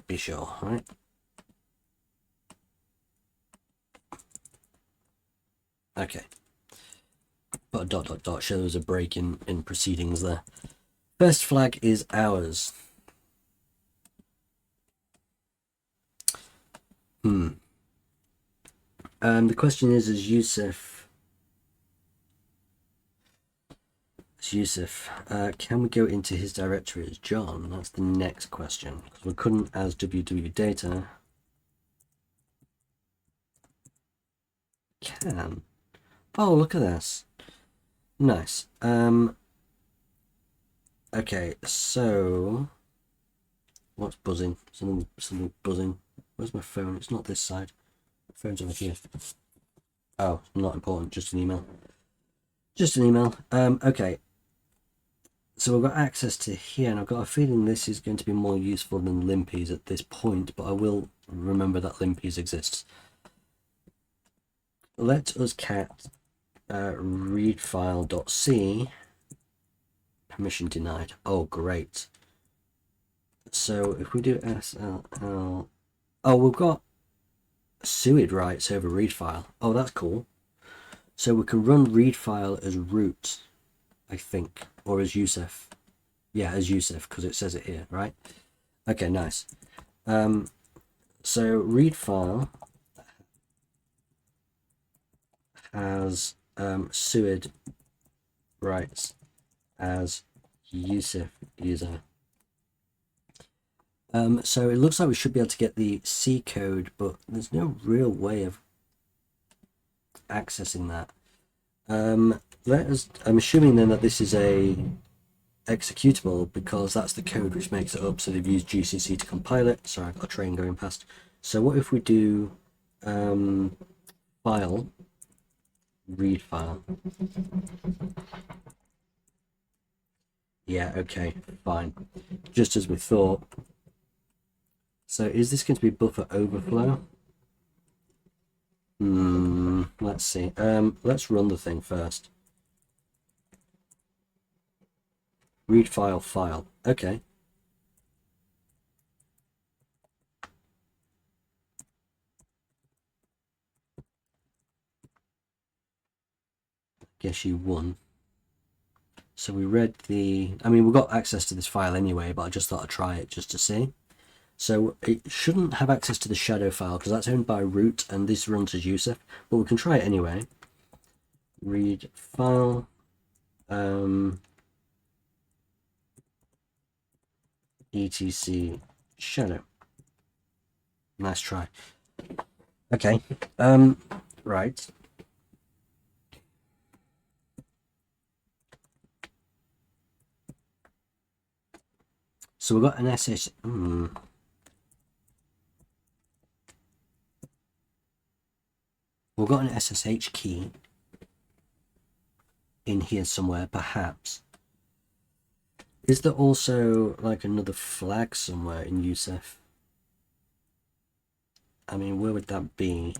be sure, right? Okay. But a dot dot dot shows a break in proceedings there. First flag is ours. The question is Yusuf, can we go into his directory as John? That's the next question, because we couldn't as www.data. Can. Oh, look at this. Nice. Okay, so what's buzzing? Something buzzing. Where's my phone? It's not this side. My phone's over here. Oh, not important, just an email. Just an email. Okay. So we've got access to here, and I've got a feeling this is going to be more useful than limpies at this point, but I will remember that limpies exists. Let us cat readfile.c, permission denied. Oh, great. So if we do SLL, oh, we've got suid rights over read file. Oh, that's cool. So we can run read file as root, I think, or as Yusuf. Yeah, as Yusuf, because it says it here, right? Okay, nice. So read file has suid rights as Yusuf user. So it looks like we should be able to get the C code, but there's no real way of accessing that. I'm assuming then that this is a executable, because that's the code which makes it up. So they've used GCC to compile it. Sorry, I've got a train going past. So what if we do file, read file? Yeah, okay, fine. Just as we thought. So is this going to be buffer overflow? Let's see. Let's run the thing first. Read file, file. Okay. Guess you won. So we read the... I mean, we've got access to this file anyway, but I just thought I'd try it just to see. So it shouldn't have access to the shadow file because that's owned by root and this runs as Yusuf, but we can try it anyway. Read file. etc shadow. Nice try. Okay. Right. So we've got an SS. We've got an SSH key in here somewhere, perhaps. Is there also like another flag somewhere in Yusuf? I mean, where would that be?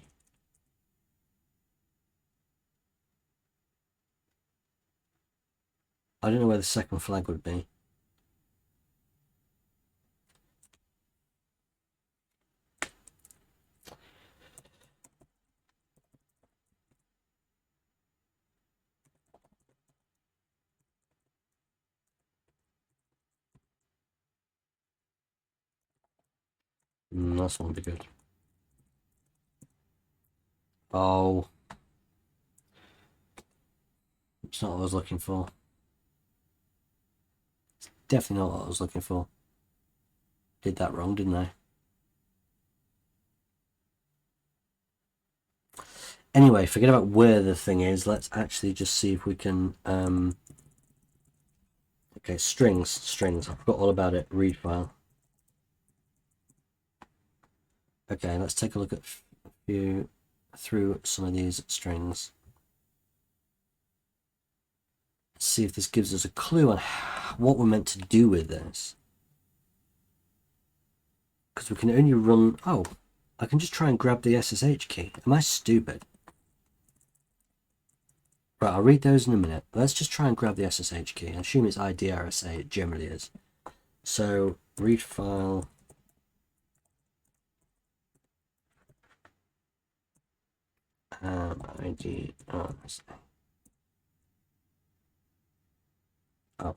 I don't know where the second flag would be. That's one would be good. Oh. It's not what I was looking for. It's definitely not what I was looking for. Did that wrong, didn't I? Anyway, forget about where the thing is. Let's actually just see if we can... Okay, strings. I forgot all about it. Read file. Okay, let's take a look at a few through some of these strings. Let's see if this gives us a clue on what we're meant to do with this. Because we can only run... Oh, I can just try and grab the SSH key. Am I stupid? Right, I'll read those in a minute. Let's just try and grab the SSH key. I assume it's IDRSA. It generally is. So, read file... ID... Oh, oh.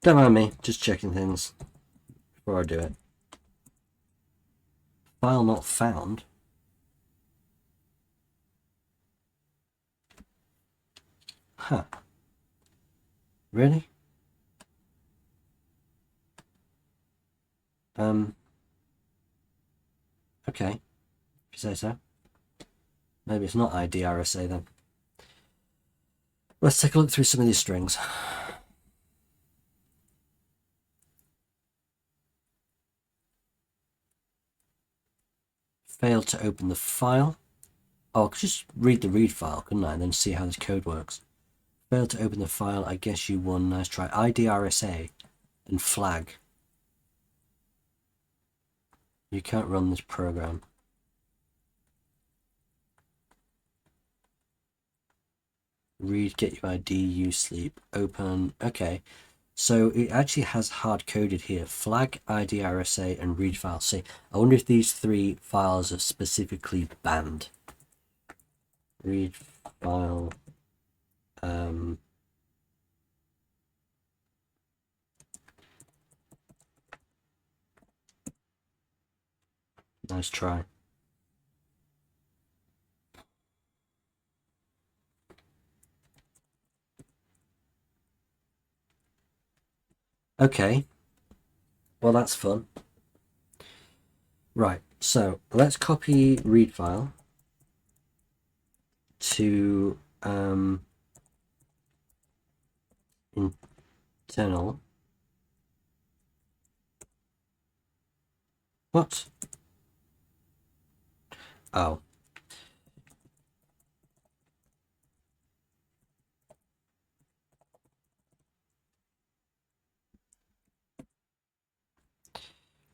Don't mind me, just checking things before I do it. File not found. Huh. Really? Okay. If you say so. Maybe it's not IDRSA then. Let's take a look through some of these strings. Failed to open the file. Oh, I could just read the read file, couldn't I? And then see how this code works. Failed to open the file. I guess you won. Nice try. IDRSA and flag. You can't run this program. Read, get your ID, you sleep, open. Okay. So it actually has hard-coded here. Flag, IDRSA, and read file. See, I wonder if these three files are specifically banned. Read file. Nice try. Okay. Well, that's fun. Right, so let's copy read file to internal. What? Oh.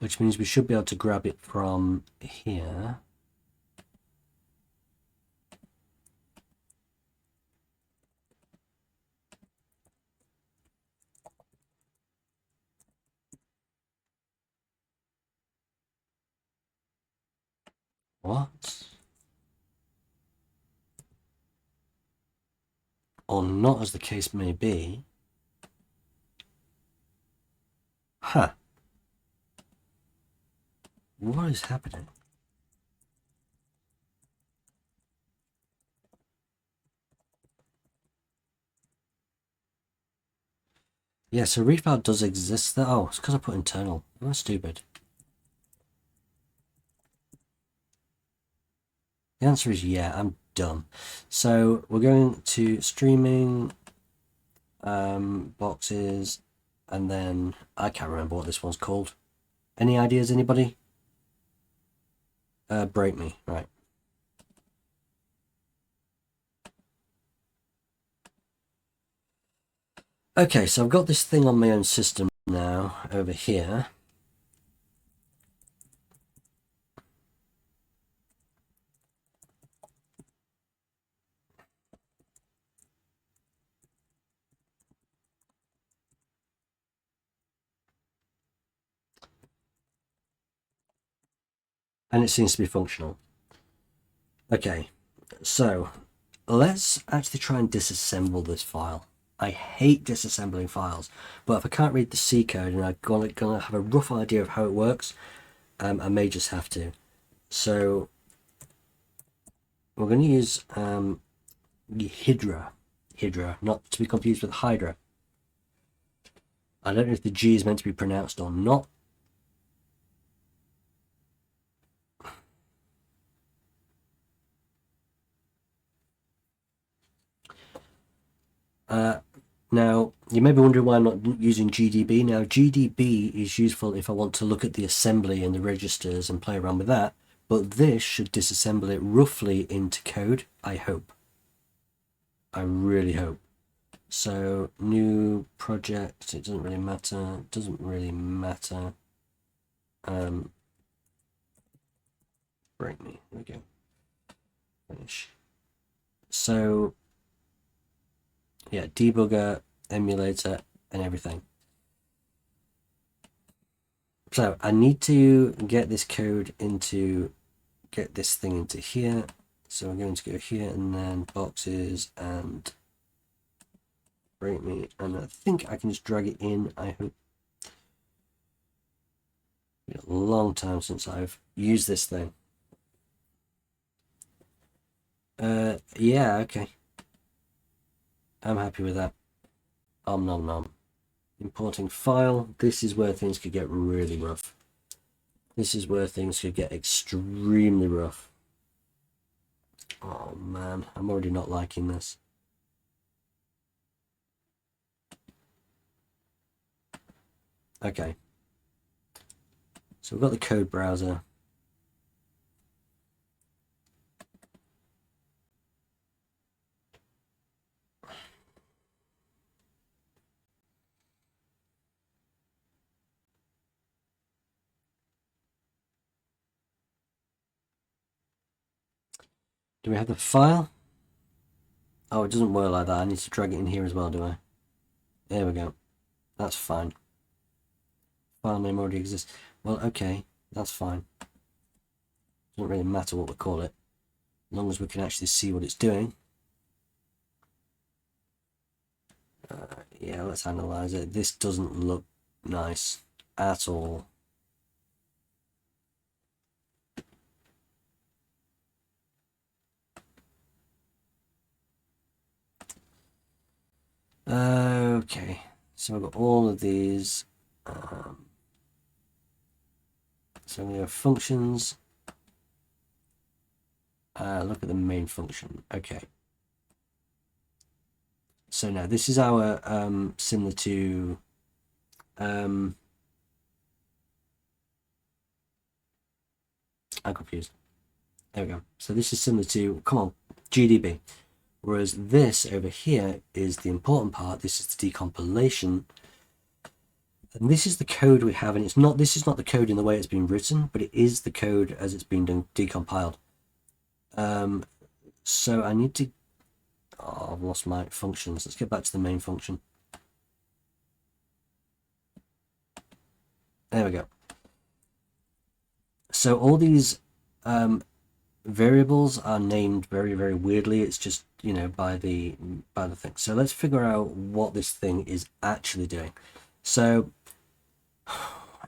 which means we should be able to grab it from here. What? Or not, as the case may be. Huh. What is happening? Yeah, so refile does exist there. Oh, it's because I put internal. That's stupid. The answer is yeah, I'm dumb. So we're going to streaming, boxes, and then I can't remember what this one's called. Any ideas, anybody? Breakme, right. Okay, so I've got this thing on my own system now over here. And it seems to be functional. Okay, so let's actually try and disassemble this file. I hate disassembling files, but if I can't read the C code and I'm gonna have a rough idea of how it works, I may just have to. So we're going to use Hydra, not to be confused with Hydra. I don't know if the G is meant to be pronounced or not. Now, you may be wondering why I'm not using GDB. Now, GDB is useful if I want to look at the assembly and the registers and play around with that, but this should disassemble it roughly into code, I hope. I really hope. So, new project, it doesn't really matter. It doesn't really matter. Breakme, there we go. Finish. So, yeah, debugger, emulator, and everything. So I need to get this code into, get this thing into here. So I'm going to go here and then boxes and Breakme, and I think I can just drag it in. I hope. It's been a long time since I've used this thing. Yeah, okay. I'm happy with that. Nom nom. Importing file. This is where things could get really rough. This is where things could get extremely rough. Oh man, I'm already not liking this. Okay. So we've got the code browser. Do we have the file? Oh, it doesn't work like that. I need to drag it in here as well, do I? There we go. That's fine. File name already exists. Well, okay. That's fine. Doesn't really matter what we call it, as long as we can actually see what it's doing. Yeah, let's analyze it. This doesn't look nice at all. Okay, so I've got all of these. So we have functions. Look at the main function. Okay. So now this is our similar to I'm confused. There we go. So this is similar to, come on, GDB. Whereas this over here is the important part. This is the decompilation. And this is the code we have, and it's not. This is not the code in the way it's been written, but it is the code as it's been decompiled. So I need to. Oh, I've lost my functions. Let's get back to the main function. There we go. So all these variables are named very, very weirdly. It's just, you know, by the thing. So let's figure out what this thing is actually doing. So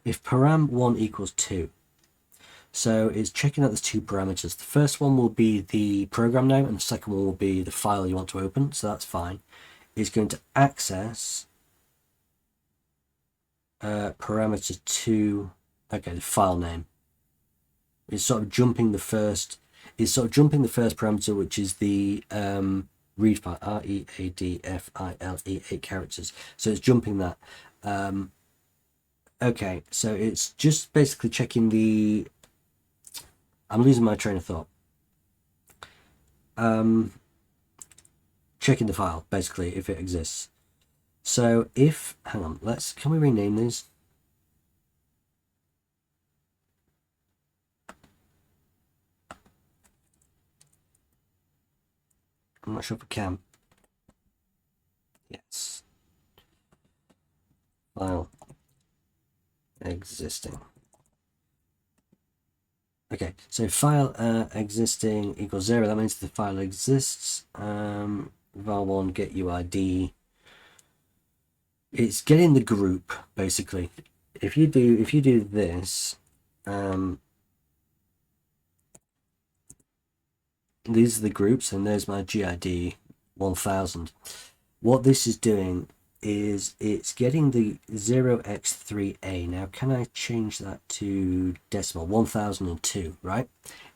if param1 equals 2, so it's checking out there's two parameters. The first one will be the program name, and the second one will be the file you want to open. So that's fine. It's going to access parameter 2. Okay, the file name. It's sort of jumping the first. It's sort of jumping the first parameter, which is the read file, READFILE, 8 characters. So it's jumping that. Okay, so it's just basically checking the. I'm losing my train of thought. Checking the file, basically, if it exists. So if, hang on, can we rename these? I'm not sure if we can. Yes. File existing. Okay, so file existing equals 0. That means the file exists. Var1 get UID. It's getting the group basically. If you do this, these are the groups, and there's my GID 1000. What this is doing is it's getting the 0x3a. Now, can I change that to decimal? 1002, right?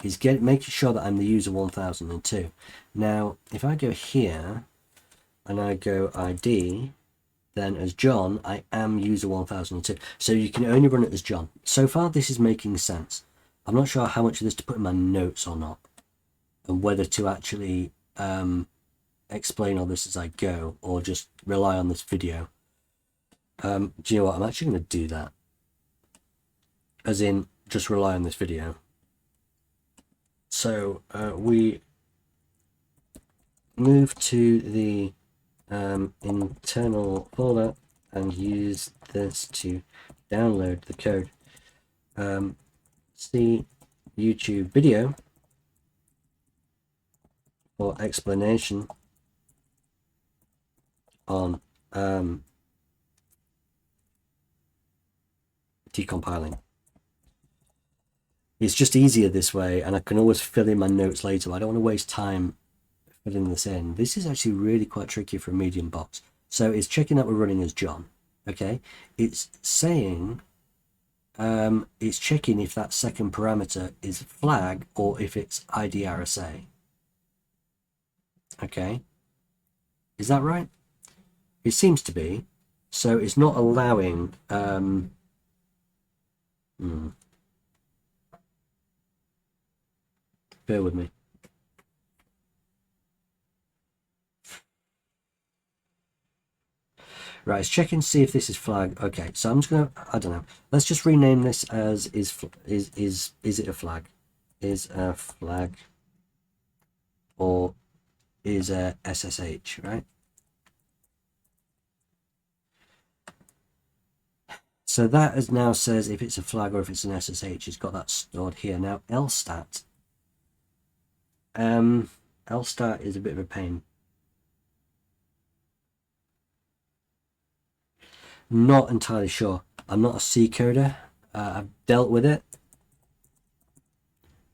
Is making sure that I'm the user 1002. Now, if I go here and I go ID, then as John, I am user 1002. So you can only run it as John. So far, this is making sense. I'm not sure how much of this to put in my notes or not, and whether to actually explain all this as I go, or just rely on this video. Do you know what? I'm actually going to do that. As in, just rely on this video. So we move to the internal folder and use this to download the code. See YouTube video for explanation on decompiling. It's just easier this way, and I can always fill in my notes later. I don't want to waste time filling this in. This is actually really quite tricky for a medium box. So it's checking that we're running as John. Okay, it's saying it's checking if that second parameter is flag or if it's IDRSA. Okay, is that right? It seems to be. So it's not allowing bear with me. Right, it's checking to see if this is flag. Okay, so I'm just gonna, I don't know. Let's just rename this as is it a flag? Is a flag or is a SSH, right? So that is now says if it's a flag or if it's an SSH. It's got that stored here. Now lstat. Lstat is a bit of a pain. Not entirely sure. I'm not a C coder. I've dealt with it,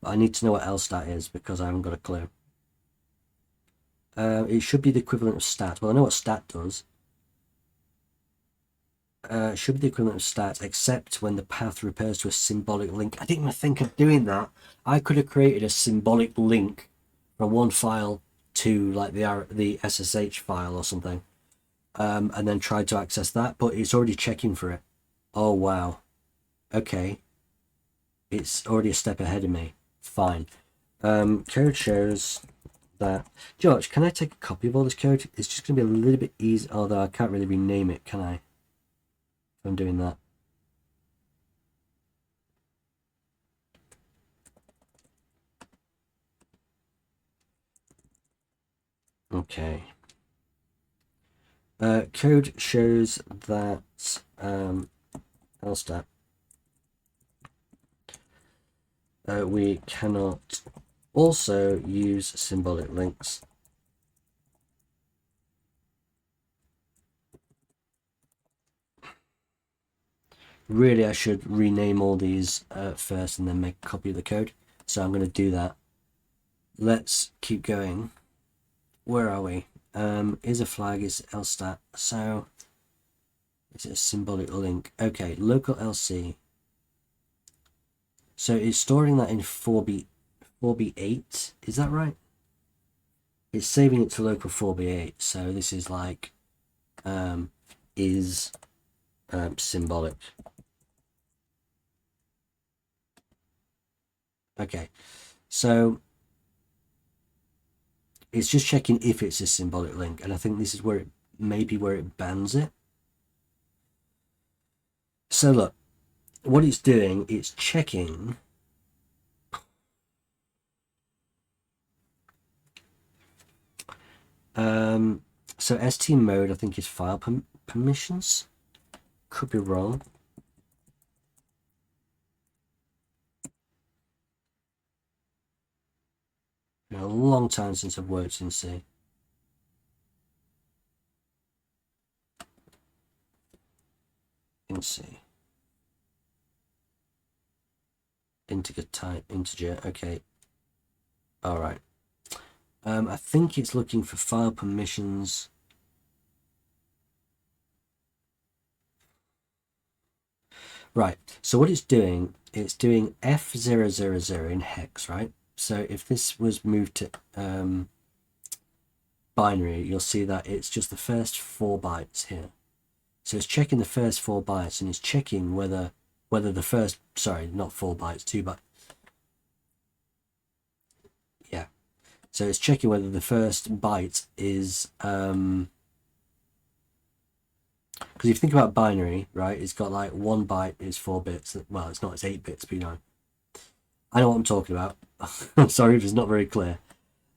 but I need to know what lstat is because I haven't got a clue. It should be the equivalent of stat. Well, I know what stat does. It should be the equivalent of stat, except when the path refers to a symbolic link. I didn't even think of doing that. I could have created a symbolic link from one file to like the SSH file or something, and then tried to access that, but it's already checking for it. Oh wow, okay, it's already a step ahead of me. Fine. Code shows that. George, can I take a copy of all this code? It's just gonna be a little bit easy, although I can't really rename it, can I? I'm doing that. Okay. Code shows that LSTAT we cannot also use symbolic links. Really, I should rename all these first and then make a copy of the code. So I'm going to do that. Let's keep going. Where are we? Is a flag, is LSTAT. So is it a symbolic link? Okay, local LC. So it's storing that in 4B8. Is that right? It's saving it to local 4B8. So this is like is symbolic. Okay, so it's just checking if it's a symbolic link, and I think this is where it maybe where it bans it. So look, what it's doing, it's checking so st mode I think is file permissions. Could be wrong. Been a long time since I've worked in C. In C. Integer type, integer, okay. Alright. I think it's looking for file permissions. Right, so what it's doing F000 in hex, right? So if this was moved to binary, you'll see that it's just the first 4 bytes here. So it's checking the first 4 bytes, and it's checking whether the first, sorry, not 4 bytes, 2 bytes. Yeah. So it's checking whether the first byte is because if you think about binary, right, it's got like 1 byte is 4 bits. Well, it's not, it's 8 bits, but you know. I know what I'm talking about. I'm sorry if it's not very clear.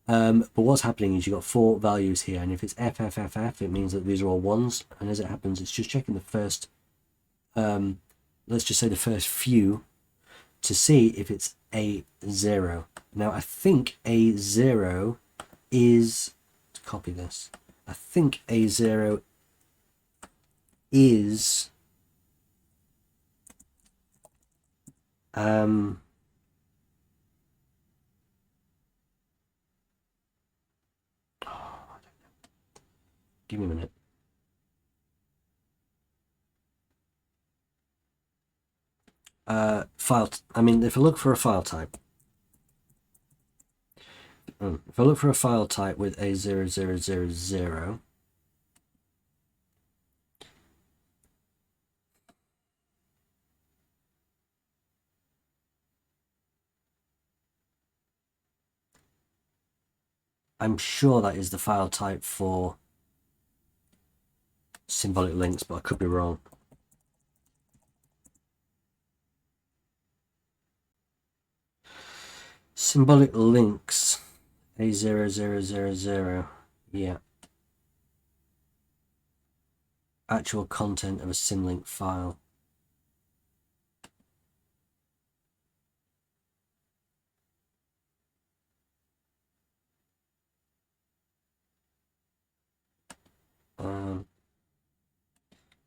But what's happening is you've got 4 values here, and if it's FFFF, it means that these are all 1s, and as it happens, it's just checking the first, let's just say the first few, to see if it's A0. Now, I think A0 is, to copy this, I think A0 is, give me a minute. I mean, if I look for a file type, if I look for a file type with A0000, I'm sure that is the file type for symbolic links, but I could be wrong. Symbolic links, A0000, yeah. Actual content of a symlink file.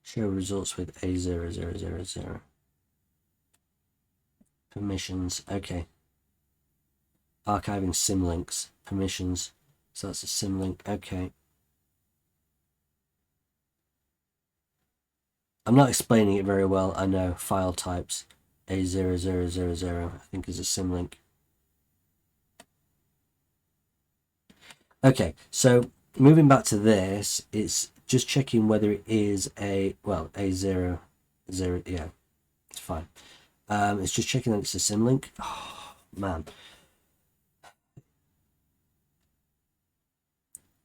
Show results with A0000. Permissions, okay. Archiving symlinks, permissions. So that's a symlink, okay. I'm not explaining it very well, I know. File types, A0000, I think is a symlink. Okay, so moving back to this, it's just checking whether it is a, well, A00, yeah, it's fine. It's just checking that it's a symlink. Oh, man.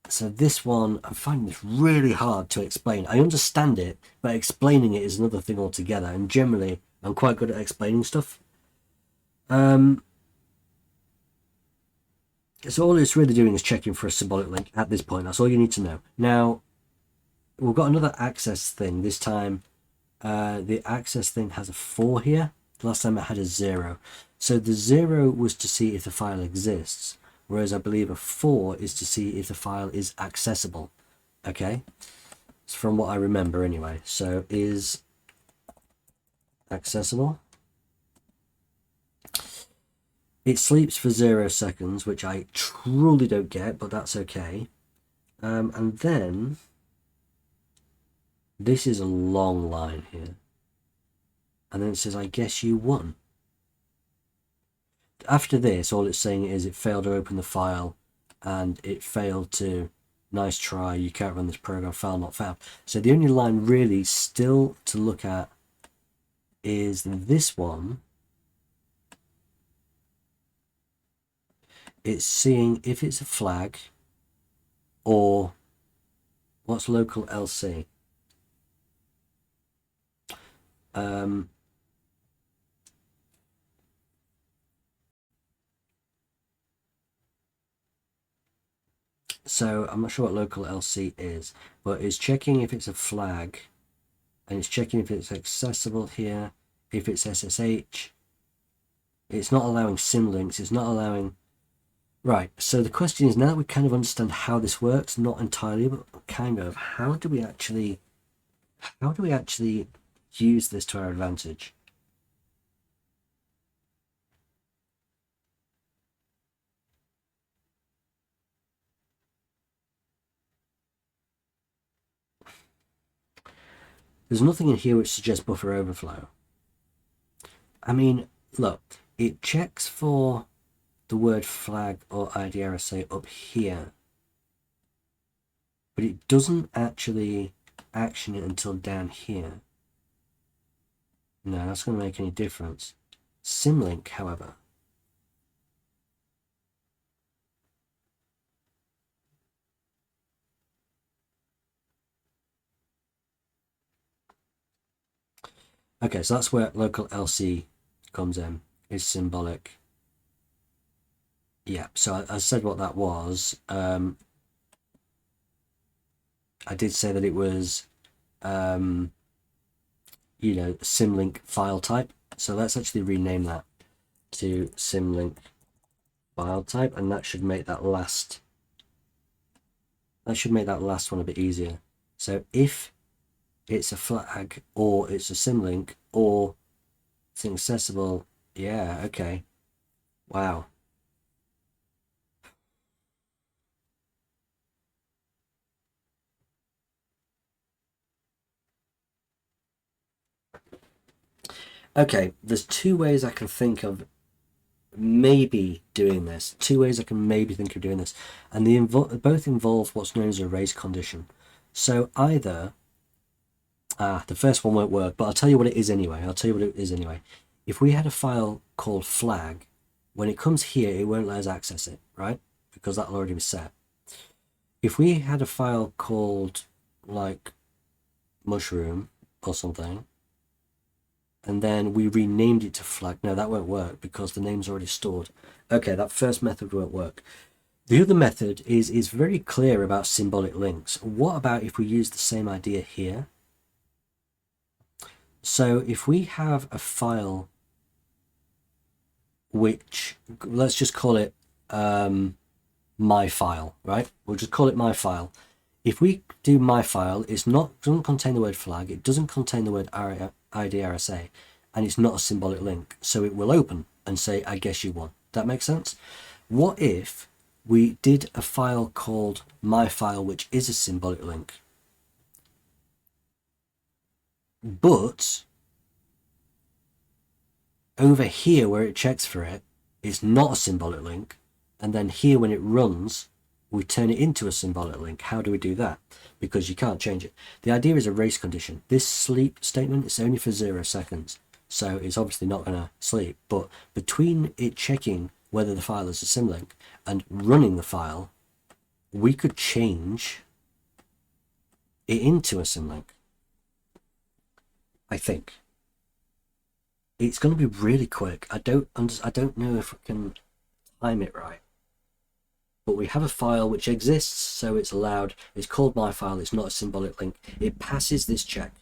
So this one, I'm finding this really hard to explain. I understand it, but explaining it is another thing altogether. And generally, I'm quite good at explaining stuff. So all it's really doing is checking for a symbolic link at this point. That's all you need to know. Now, we've got another access thing. This time, the access thing has a 4 here. Last time it had a 0. So the 0 was to see if the file exists, whereas I believe a 4 is to see if the file is accessible. Okay? It's from what I remember anyway. So is accessible. It sleeps for 0 seconds, which I truly don't get, but that's okay. And then this is a long line here. And then it says, I guess you won. After this, all it's saying is it failed to open the file and it failed to, nice try, you can't run this program, file not found. So the only line really still to look at is this one. It's seeing if it's a flag or what's local LC. So I'm not sure what local LC is, but it's checking if it's a flag and it's checking if it's accessible here, if it's SSH. It's not allowing symlinks, it's not allowing... Right, so the question is, now that we kind of understand how this works, not entirely, but kind of, how do we actually use this to our advantage? There's nothing in here which suggests buffer overflow. I mean, look, it checks for the word flag or IDRSA up here, but it doesn't actually action it until down here. No, that's going to make any difference. Symlink, however. Okay, so that's where local LC comes in, is symbolic. Yeah, so I said what that was. I did say that it was, symlink file type. So let's actually rename that to symlink file type, and that should make that last one a bit easier. So if it's a flag or it's a symlink or it's inaccessible, yeah, okay. Wow. Okay, there's 2 ways I can think of maybe doing this. 2 ways I can maybe think of doing this. And they both involve what's known as a race condition. So either, the first one won't work, but I'll tell you what it is anyway. If we had a file called flag, when it comes here, it won't let us access it, right? Because that'll already be set. If we had a file called, like, mushroom or something, and then we renamed it to flag. No, that won't work because the name's already stored. Okay, that first method won't work. The other method is very clear about symbolic links. What about if we use the same idea here? So if we have a file which, let's just call it my file, right? We'll just call it my file. If we do my file, doesn't contain the word flag, it doesn't contain the word IDRSA, and it's not a symbolic link. So it will open and say, I guess you won. That makes sense? What if we did a file called my file, which is a symbolic link, but over here where it checks for it, it's not a symbolic link, and then here when it runs, we turn it into a symbolic link. How do we do that? Because you can't change it. The idea is a race condition. This sleep statement is only for 0 seconds, so it's obviously not going to sleep. But between it checking whether the file is a symlink and running the file, we could change it into a symlink. I think it's going to be really quick. I don't know if we can time it right, but we have a file which exists, so it's allowed. It's called my file. It's not a symbolic link. It passes this check.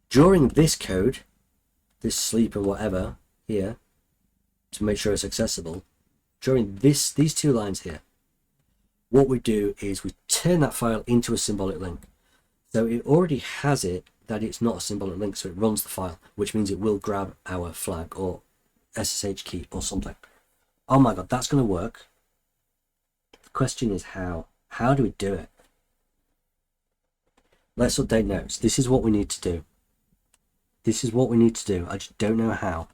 During this code, this sleep and whatever here, to make sure it's accessible, during these two lines here, what we do is we turn that file into a symbolic link. So it already has it that it's not a symbolic link, so it runs the file, which means it will grab our flag or SSH key or something. Oh my god, that's going to work. The question is how. How do we do it? Let's update notes. This is what we need to do. This is what we need to do. I just don't know how.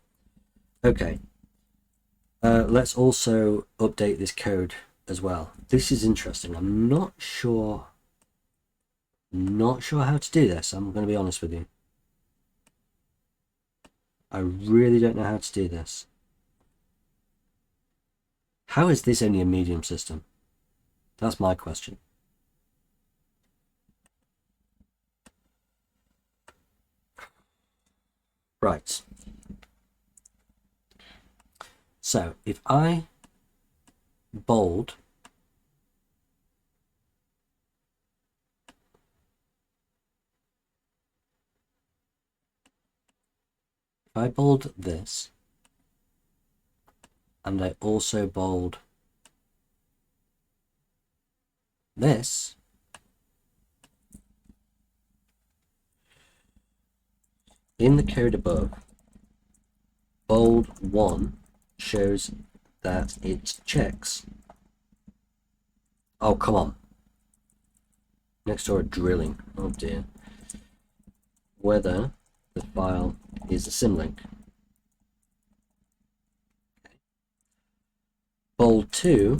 Okay. Let's also update this code as well. This is interesting. I'm not sure how to do this. I'm going to be honest with you. I really don't know how to do this. How is this only a medium system? That's my question. Right. So if I bold this, and I also bold this, in the code above, bold 1 shows that it checks. Oh, come on. Next door drilling. Oh dear. Whether the file is a symlink. Bold 2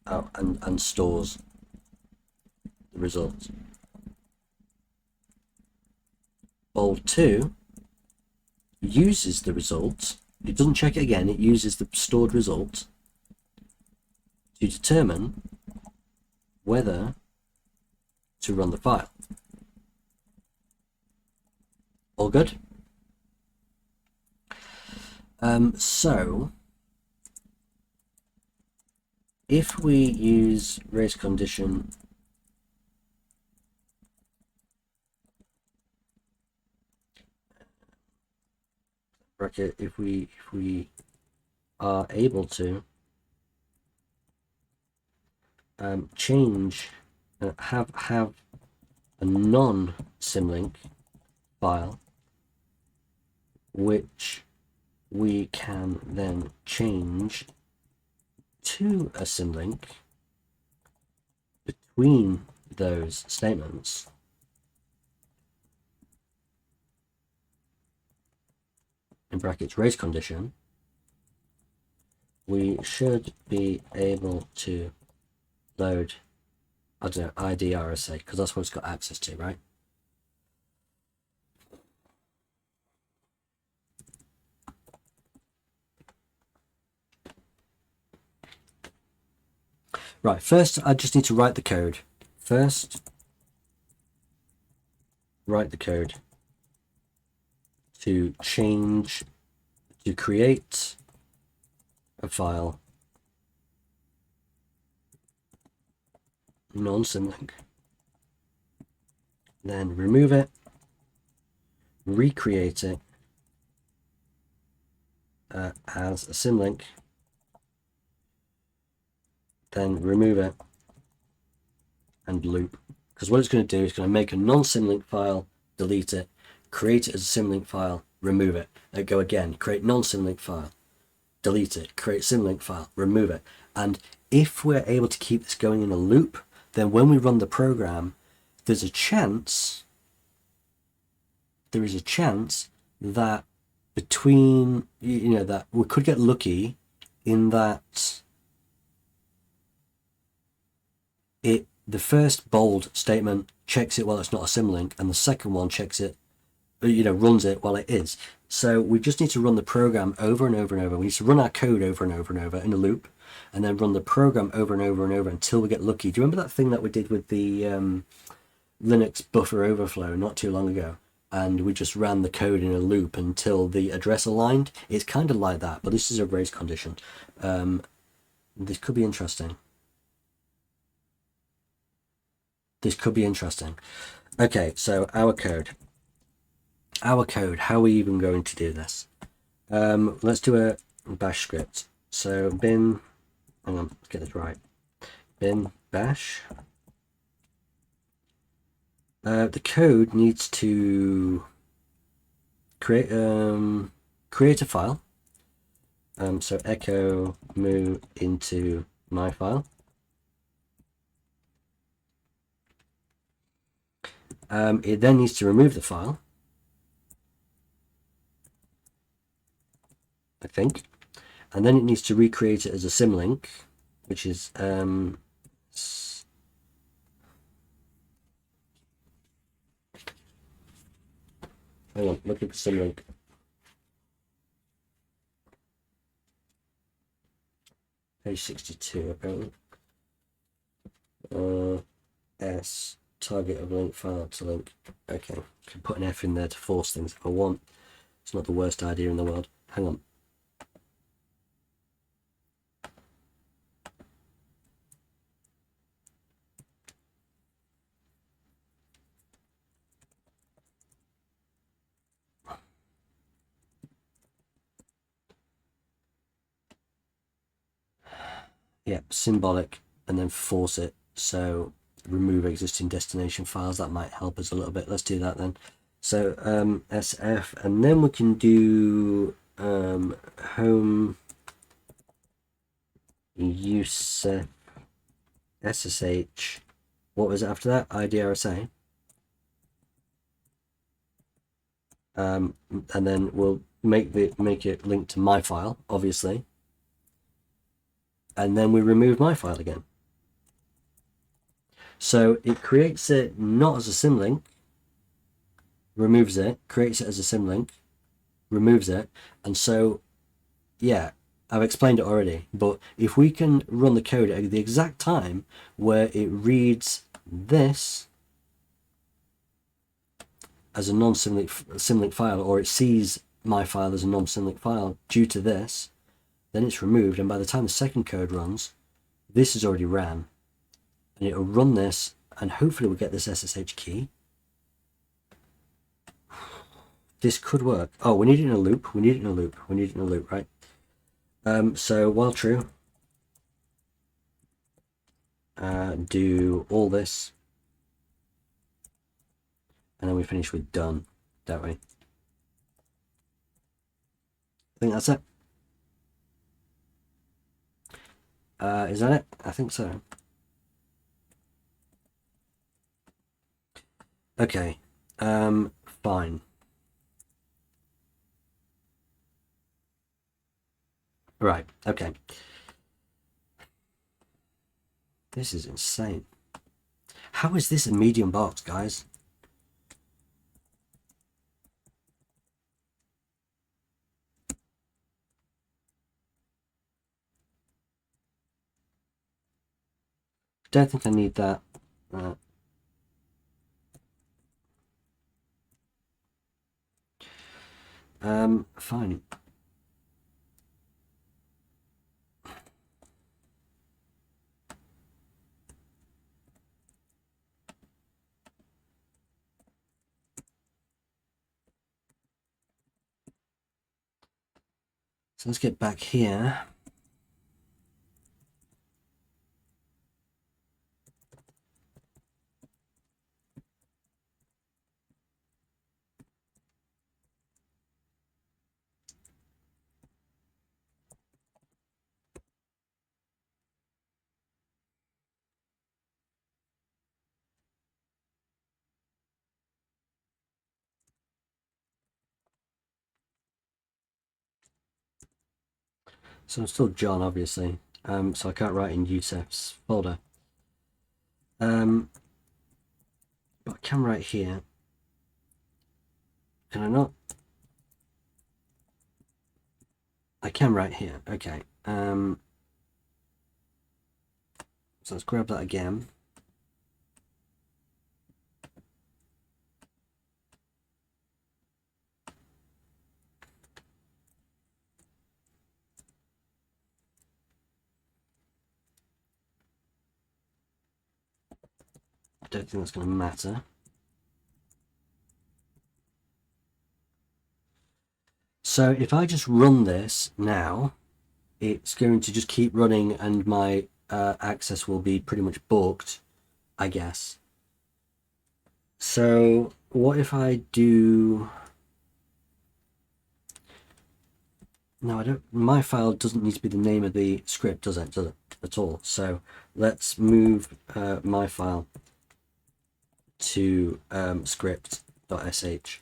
and stores the results. Bold 2 uses the results. It doesn't check it again. It uses the stored results to determine whether to run the file. All good? So if we use race condition bracket, if we are able to change have a non-symlink file which we can then change to a symlink between those statements, in brackets race condition, we should be able to load, I don't know, ID RSA, because that's what it's got access to, right? Right, first I just need to write the code. First, write the code to change, to create a file non-symlink, then remove it, recreate it as a symlink, then remove it and loop, because what it's going to do is going to make a non-symlink file, delete it, create it as a symlink file, remove it, then go again, create non-symlink file, delete it, create symlink file, remove it. And if we're able to keep this going in a loop, then when we run the program, there's a chance that between, that we could get lucky in that the first bold statement checks it while it's not a symlink, and the second one checks it, runs it while it is. So we just need to run the program over and over and over. We need to run our code over and over and over in a loop, and then run the program over and over and over until we get lucky. Do you remember that thing that we did with the Linux buffer overflow not too long ago? And we just ran the code in a loop until the address aligned. It's kind of like that, but this is a race condition. This could be interesting. This could be interesting. Okay, so our code. How are we even going to do this? Let's do a bash script. So bin, hang on, let's get this right. Bin bash. The code needs to create a file. So echo mu into my file. It then needs to remove the file, I think, and then it needs to recreate it as a symlink, which is hang on, looking for symlink. Page 62 apparently. S target of link file to link. Okay, can put an F in there to force things if I want. It's not the worst idea in the world. Hang on. Yeah, symbolic, and then force it. So remove existing destination files. That might help us a little bit. Let's do that then. So SF, and then we can do home use SSH. What was it after that? IDRSA. And then we'll make it link to my file, obviously. And then we remove my file again. So it creates it not as a symlink, removes it, creates it as a symlink, removes it. And so, yeah, I've explained it already, but if we can run the code at the exact time where it reads this as a non-symlink file, or it sees my file as a non-symlink file due to this, then it's removed, and by the time the second code runs, this is already ran, and it'll run this, and hopefully we'll get this SSH key. This could work. Oh, we need it in a loop. We need it in a loop. We need it in a loop, right? So while true, do all this, and then we finish with done, don't we? I think that's it. Is that it? I think so. Okay, fine. Right, okay. This is insane. How is this a medium box, guys? Don't think I need that. Fine. So let's get back here. So I'm still John, obviously. So I can't write in Yusef's folder. But I can write here. Can I not? I can write here. Okay. So let's grab that again. I don't think that's going to matter. So if I just run this now, it's going to just keep running and my access will be pretty much booked, I guess. So what if I do... No, I don't. My file doesn't need to be the name of the script, does it? Does it at all? So let's move my file to script.sh.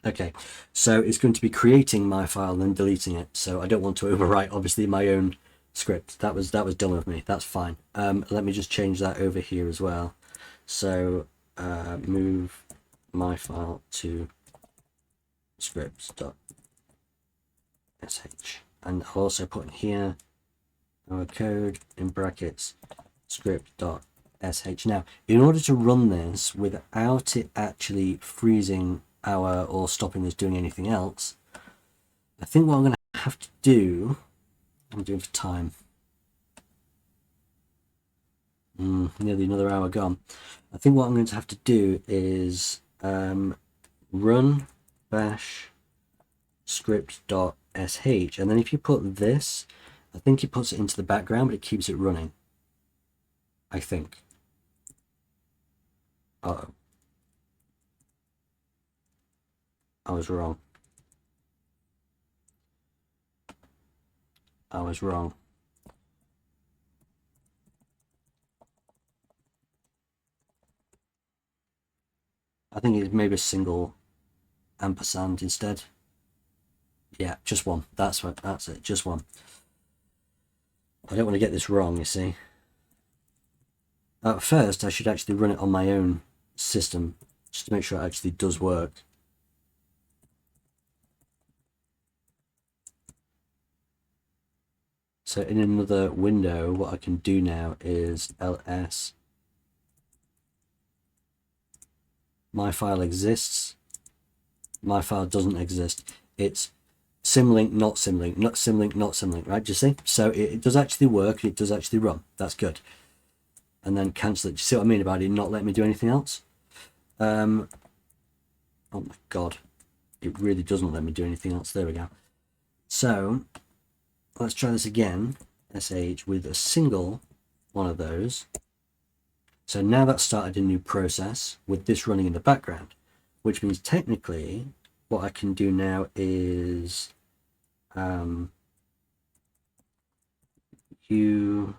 Okay, so it's going to be creating my file and then deleting it. So I don't want to overwrite, obviously, my own script. That was dumb of me. That's fine. Let me just change that over here as well. So move my file to script.sh, and I'll also put in here our code in brackets script.sh. Now, in order to run this without it actually freezing or stopping us doing anything else, I think what I'm going to have to do, I'm doing for time, nearly another hour gone. I think what I'm going to have to do is run bash script.sh, and then if you put this, I think it puts it into the background, but it keeps it running, I think. Uh-oh. I was wrong. I was wrong. I think it's maybe a single ampersand instead. Yeah, just one. That's it, just one. I don't want to get this wrong, you see. At first, I should actually run it on my own system, just to make sure it actually does work. So in another window, what I can do now is ls. My file exists. My file doesn't exist. It's symlink, not symlink, not symlink, not symlink, right? Do you see? So it does actually work. It does actually run. That's good. And then cancel it. Do you see what I mean about it not letting me do anything else? Oh my God. It really doesn't let me do anything else. There we go. So let's try this again. sh with a single one of those. So now that's started a new process with this running in the background, which means technically what I can do now is usef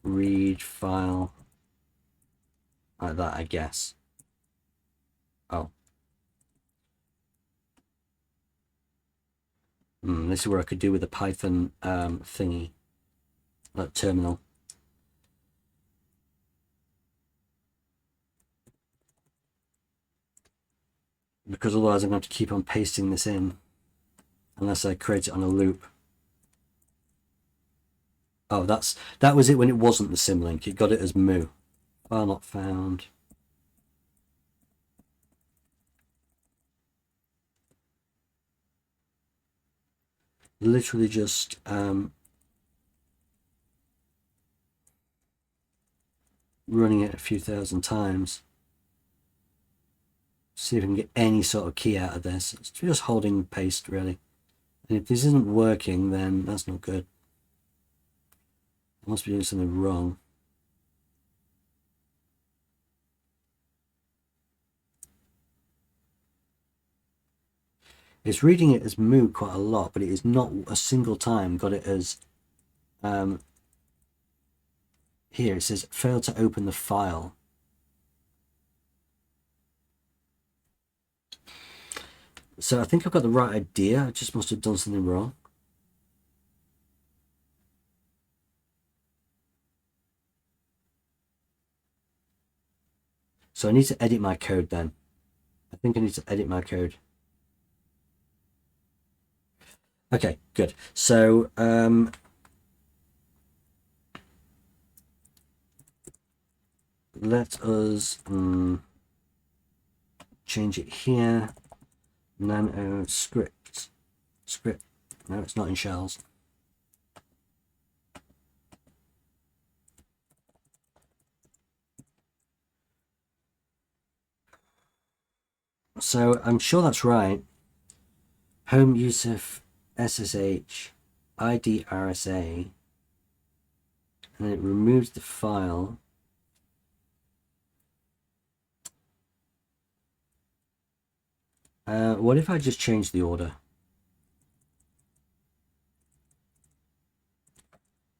read file like that, I guess. Oh. This is where I could do with a Python thingy, like terminal. Because otherwise I'm going to have to keep on pasting this in unless I create it on a loop. Oh, that was it when it wasn't the symlink. It got it as moo. File not found. Literally just running it a few thousand times. See if I can get any sort of key out of this. It's just holding paste, really. And if this isn't working, then that's not good. I must be doing something wrong. It's reading it as moo quite a lot, but it is not a single time got it as here it says failed to open the file. So I think I've got the right idea. I just must have done something wrong. So I need to edit my code then. I think I need to edit my code. Okay, good. So let us change it here. Nano script. No, it's not in shells. So I'm sure that's right. Home Yusuf SSH ID RSA, and it removes the file. What if I just change the order?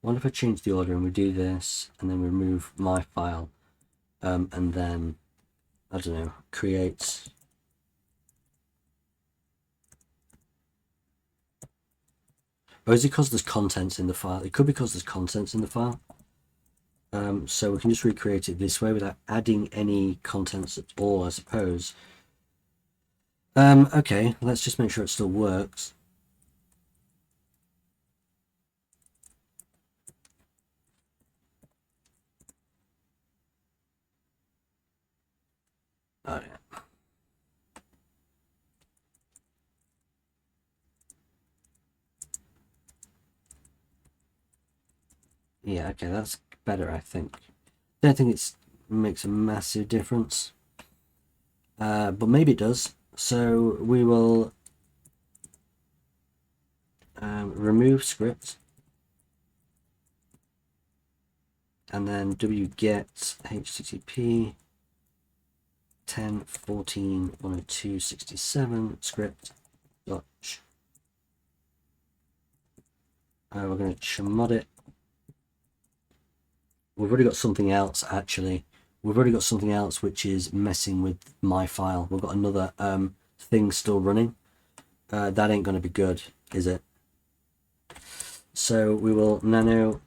What if I change the order and we do this and then remove my file, and then, I don't know, create... Or is it because there's contents in the file? It could be because there's contents in the file. So we can just recreate it this way without adding any contents at all, I suppose. Okay, let's just make sure it still works. Oh yeah. Yeah, okay, that's better, I think. Don't think it makes a massive difference, but maybe it does. So we will remove script and then wget http 10.14.102.67 script dot. We're going to chmod it. We've already got something else, actually. We've already got something else which is messing with my file. We've got another thing still running. That ain't going to be good, is it? So we will nano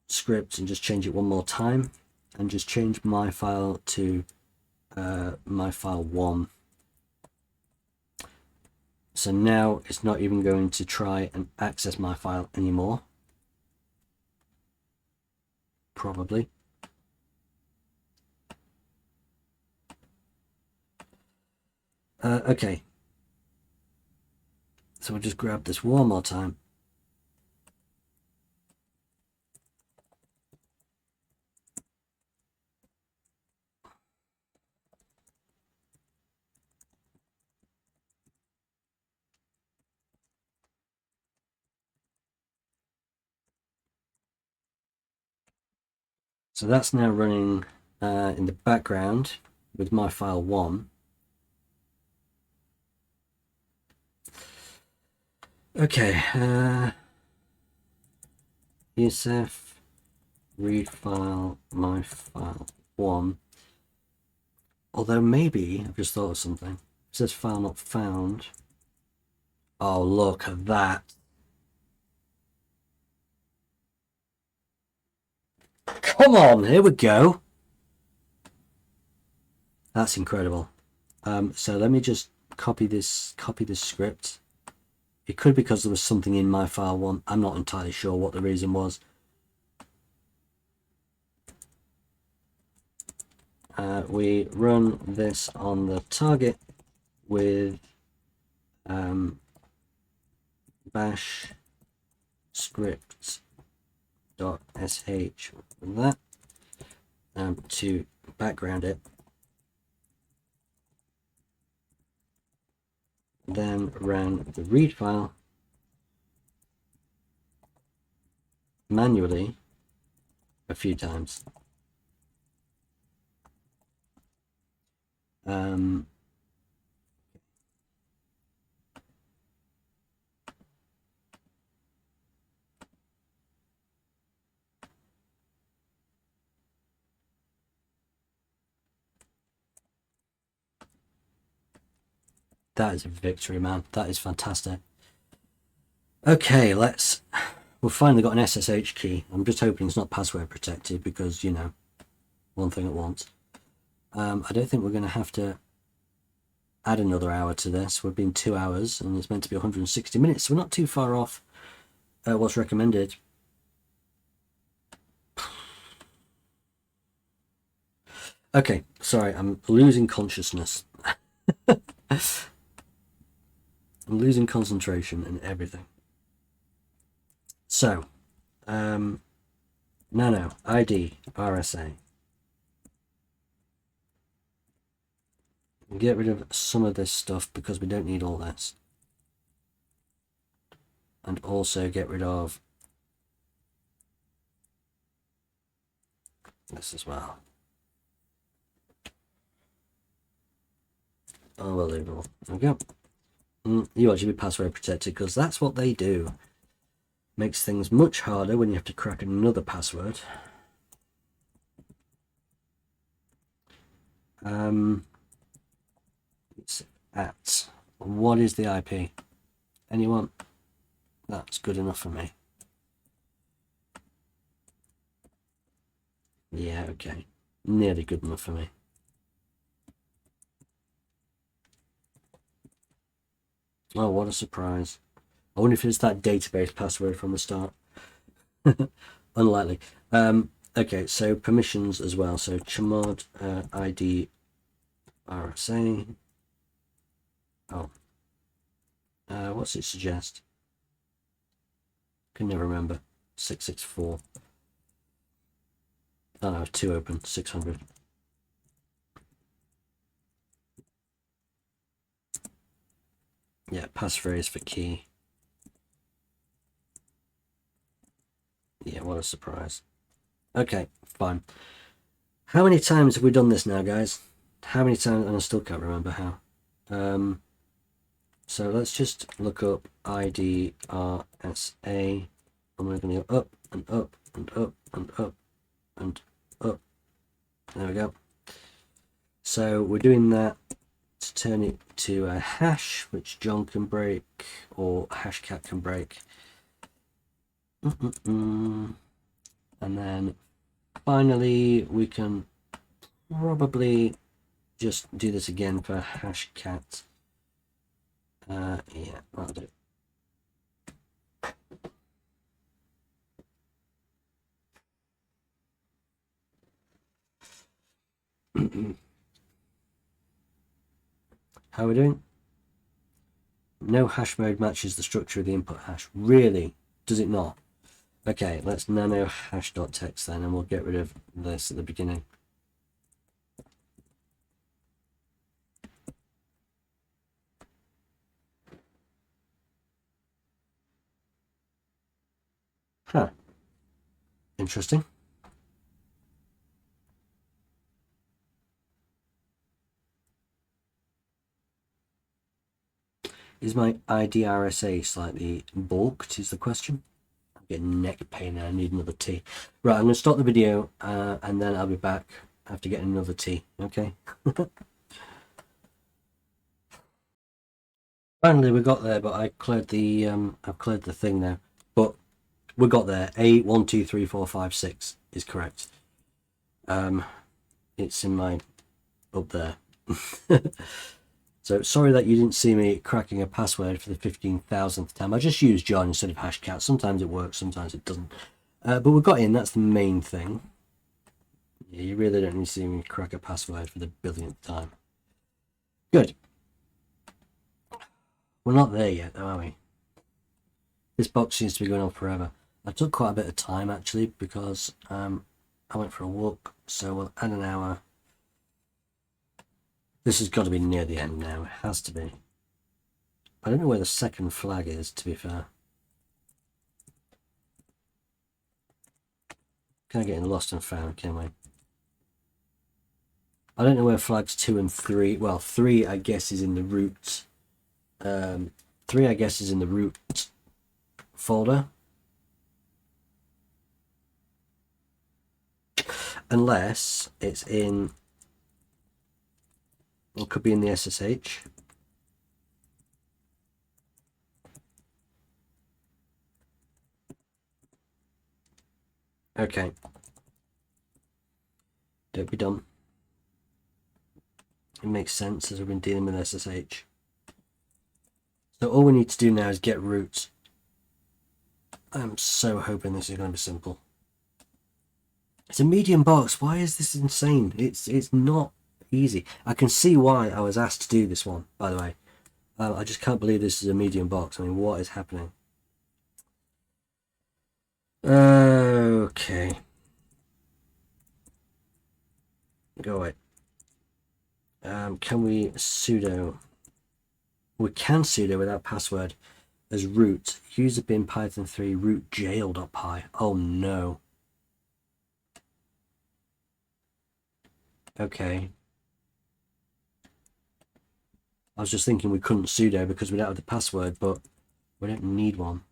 script and just change it one more time and just change my file to my file 1. So now it's not even going to try and access my file anymore. Probably. Okay. So we'll just grab this one more time. So that's now running in the background with my file 1. Okay, Yusuf, read file, my file 1. Although maybe, I've just thought of something. It says file not found. Oh, look at that. Come on, here we go. That's incredible. So let me just copy this script. It could be because there was something in my file 1. I'm not entirely sure what the reason was. We run this on the target with bash script .sh with that to background it. Then ran the read file manually a few times. That is a victory, man. That is fantastic. Okay, we've finally got an SSH key. I'm just hoping it's not password protected because, you know, one thing at once. I don't think we're going to have to add another hour to this. We've been 2 hours and it's meant to be 160 minutes, so we're not too far off what's recommended. Okay, sorry, I'm losing consciousness. I'm losing concentration and everything. So, Nano, ID, RSA. Get rid of some of this stuff because we don't need all this. And also get rid of this as well. Unbelievable. There we go. You want to be password protected because that's what they do. Makes things much harder when you have to crack another password. It's at. What is the IP? Anyone? That's good enough for me. Yeah, okay. Nearly good enough for me. Oh, what a surprise. I wonder if it's that database password from the start. Unlikely. Okay, so permissions as well. So chmod ID RSA. Oh. What's it suggest? Can never remember. 664. Oh no, 2 open. 600. Yeah, passphrase for key. Yeah, what a surprise. Okay, fine. How many times have we done this now, guys? How many times? And I still can't remember how. So let's just look up ID RSA. And we're going to go up and up and up and up and up. There we go. So we're doing that to turn it to a hash, which John can break or Hashcat can break. And then finally we can probably just do this again for Hashcat. Yeah, that'll do. How are we doing? No hash mode matches the structure of the input hash. Really? Does it not? Okay, let's nano hash.text then, and we'll get rid of this at the beginning. Huh. Interesting. Is my IDRSA slightly bulked, is the question? I'm getting neck pain now, I need another tea. Right, I'm going to stop the video and then I'll be back after getting another tea, okay? Finally we got there, but I cleared the I've cleared the thing now. But we got there. A123456 is correct. It's in my up there. So sorry that you didn't see me cracking a password for the 15,000th time. I just used John instead of Hashcat. Sometimes it works, sometimes it doesn't. But we got in, that's the main thing. Yeah, you really don't need to see me crack a password for the billionth time. Good. We're not there yet, though, are we? This box seems to be going on forever. I took quite a bit of time, actually, because I went for a walk. So we'll add an hour. This has got to be near the end now. It has to be. I don't know where the second flag is, to be fair. Kind of getting lost and found, can we? I don't know where flags 2 and 3... Well, 3, I guess, is in the root. 3, I guess, is in the root folder. Unless it's in... It could be in the SSH. Okay. Don't be dumb. It makes sense as we've been dealing with SSH. So all we need to do now is get root. I'm so hoping this is going to be simple. It's a medium box. Why is this insane? It's not easy. I can see why I was asked to do this one, by the way. I just can't believe this is a medium box. I mean, what is happening? Okay. Go away. Can we sudo? We can sudo without password as root. User bin python 3 root jail.py. Oh no. Okay. I was just thinking we couldn't sudo because we don't have the password, but we don't need one.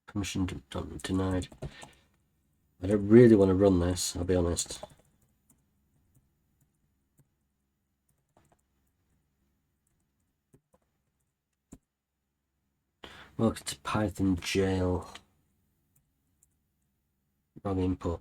Permission denied. I don't really want to run this, I'll be honest. Welcome to Python jail. Wrong input.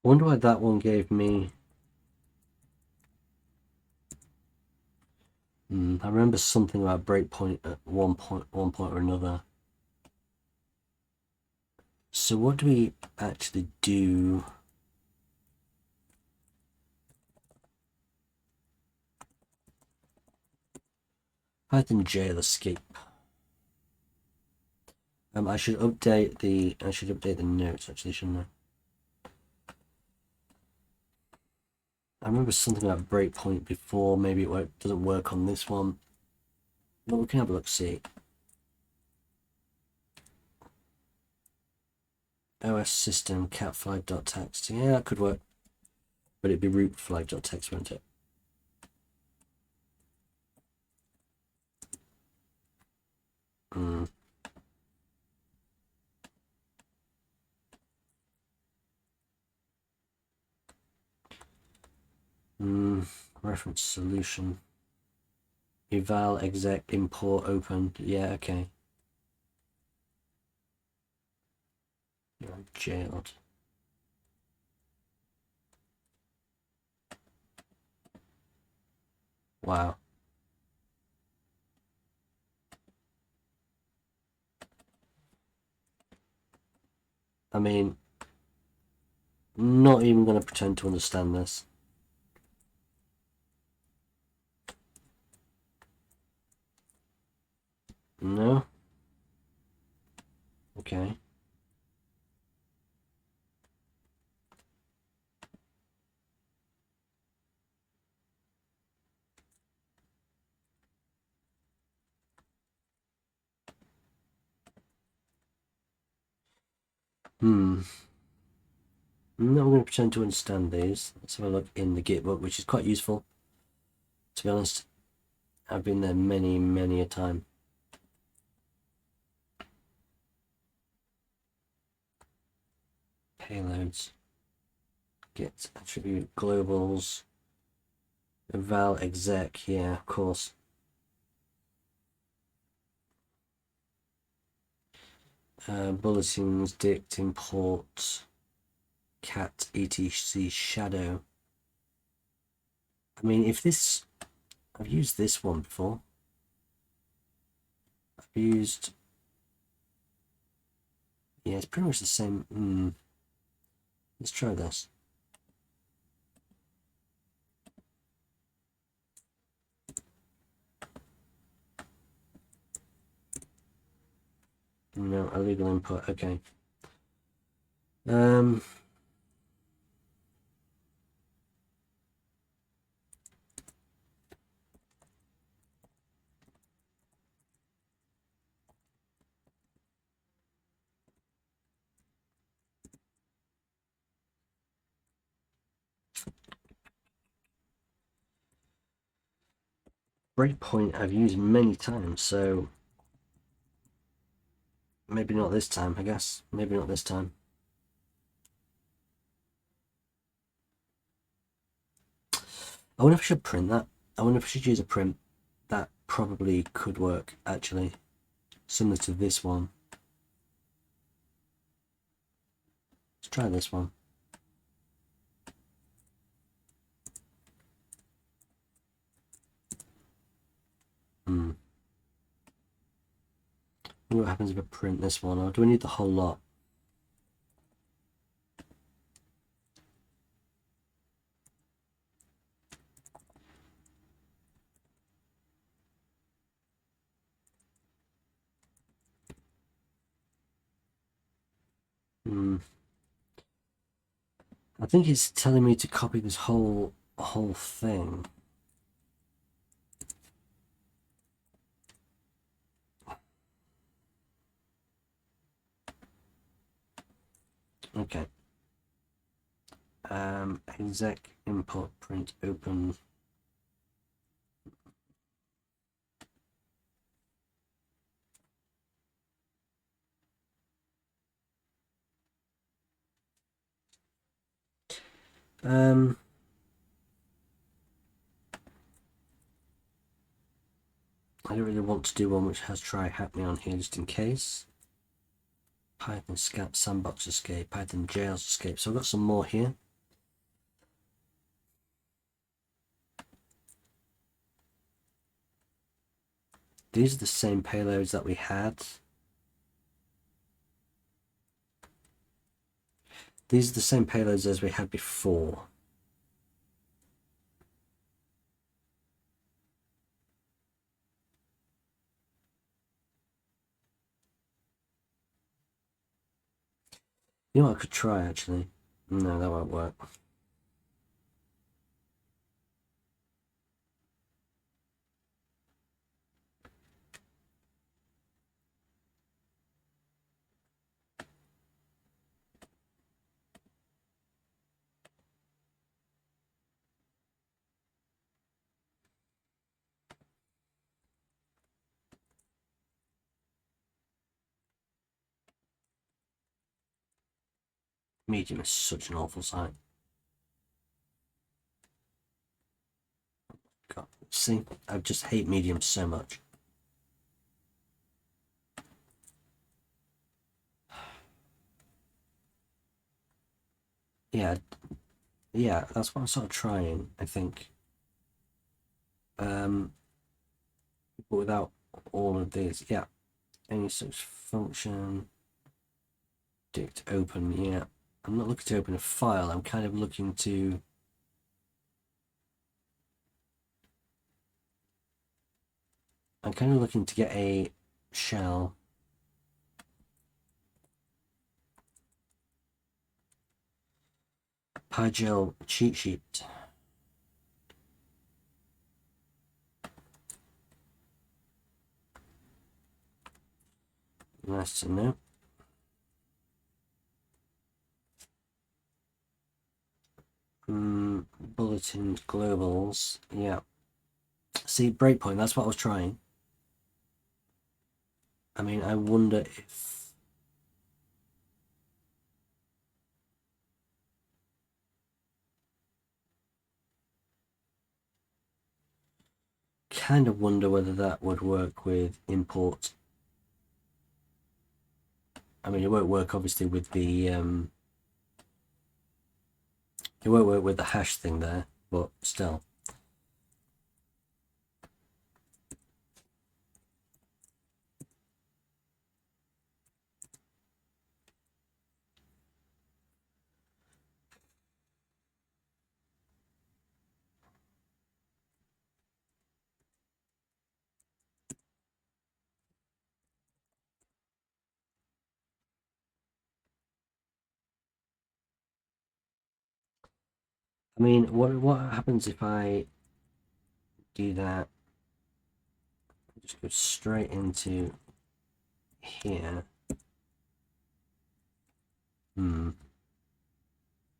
I wonder why that one gave me... I remember something about breakpoint at one point or another. So what do we actually do? Python jail escape. I should update the notes actually, shouldn't I? I remember something about breakpoint before. Maybe it doesn't work on this one. But we can have a look, see. OS system cat flag.txt. Yeah, that could work. But it'd be root flag.txt, won't it? Reference solution. Eval exec import open. Yeah, okay. You're jailed. Wow. I mean, not even going to pretend to understand this. No? Okay. I'm not going to pretend to understand these. Let's have a look in the Git book, which is quite useful. To be honest, I've been there many a time. Payloads. Git attribute globals. Eval exec. Yeah, of course. Bulletins, dict, import, cat, etc, shadow. I mean, if this... I've used this one before. I've used... Yeah, it's pretty much the same. Let's try this. No, illegal input. Okay. Breakpoint I've used many times, so maybe not this time, I guess. Maybe not this time. I wonder if I should print that. I wonder if I should use a print. That probably could work, actually. Similar to this one. Let's try this one. What happens if I print this one, or do we need the whole lot? I think it's telling me to copy this whole thing. Okay. Exec import print open. I don't really want to do one which has try hack me on here just in case. Python scat sandbox escape, Python jails escape. So I've got some more here. These are the same payloads that we had. These are the same payloads as we had before. You know what I could try actually? No, that won't work. Medium is such an awful site. God, see, I just hate medium so much. Yeah, that's what I'm sort of trying, I think. But without all of these, yeah. Any such function, dict open, yeah. I'm not looking to open a file, I'm kind of looking to get a shell. PyGel cheat sheet. Nice to know. Bulletin globals, yeah. See, breakpoint, that's what I was trying. I mean, I wonder if kind of wonder whether that would work with import. I mean, it won't work obviously with the it won't work with the hash thing there, but still. I mean, what happens if I do that? Just go straight into here.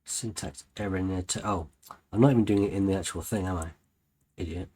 Syntax error near to. Oh, I'm not even doing it in the actual thing, am I? Idiot.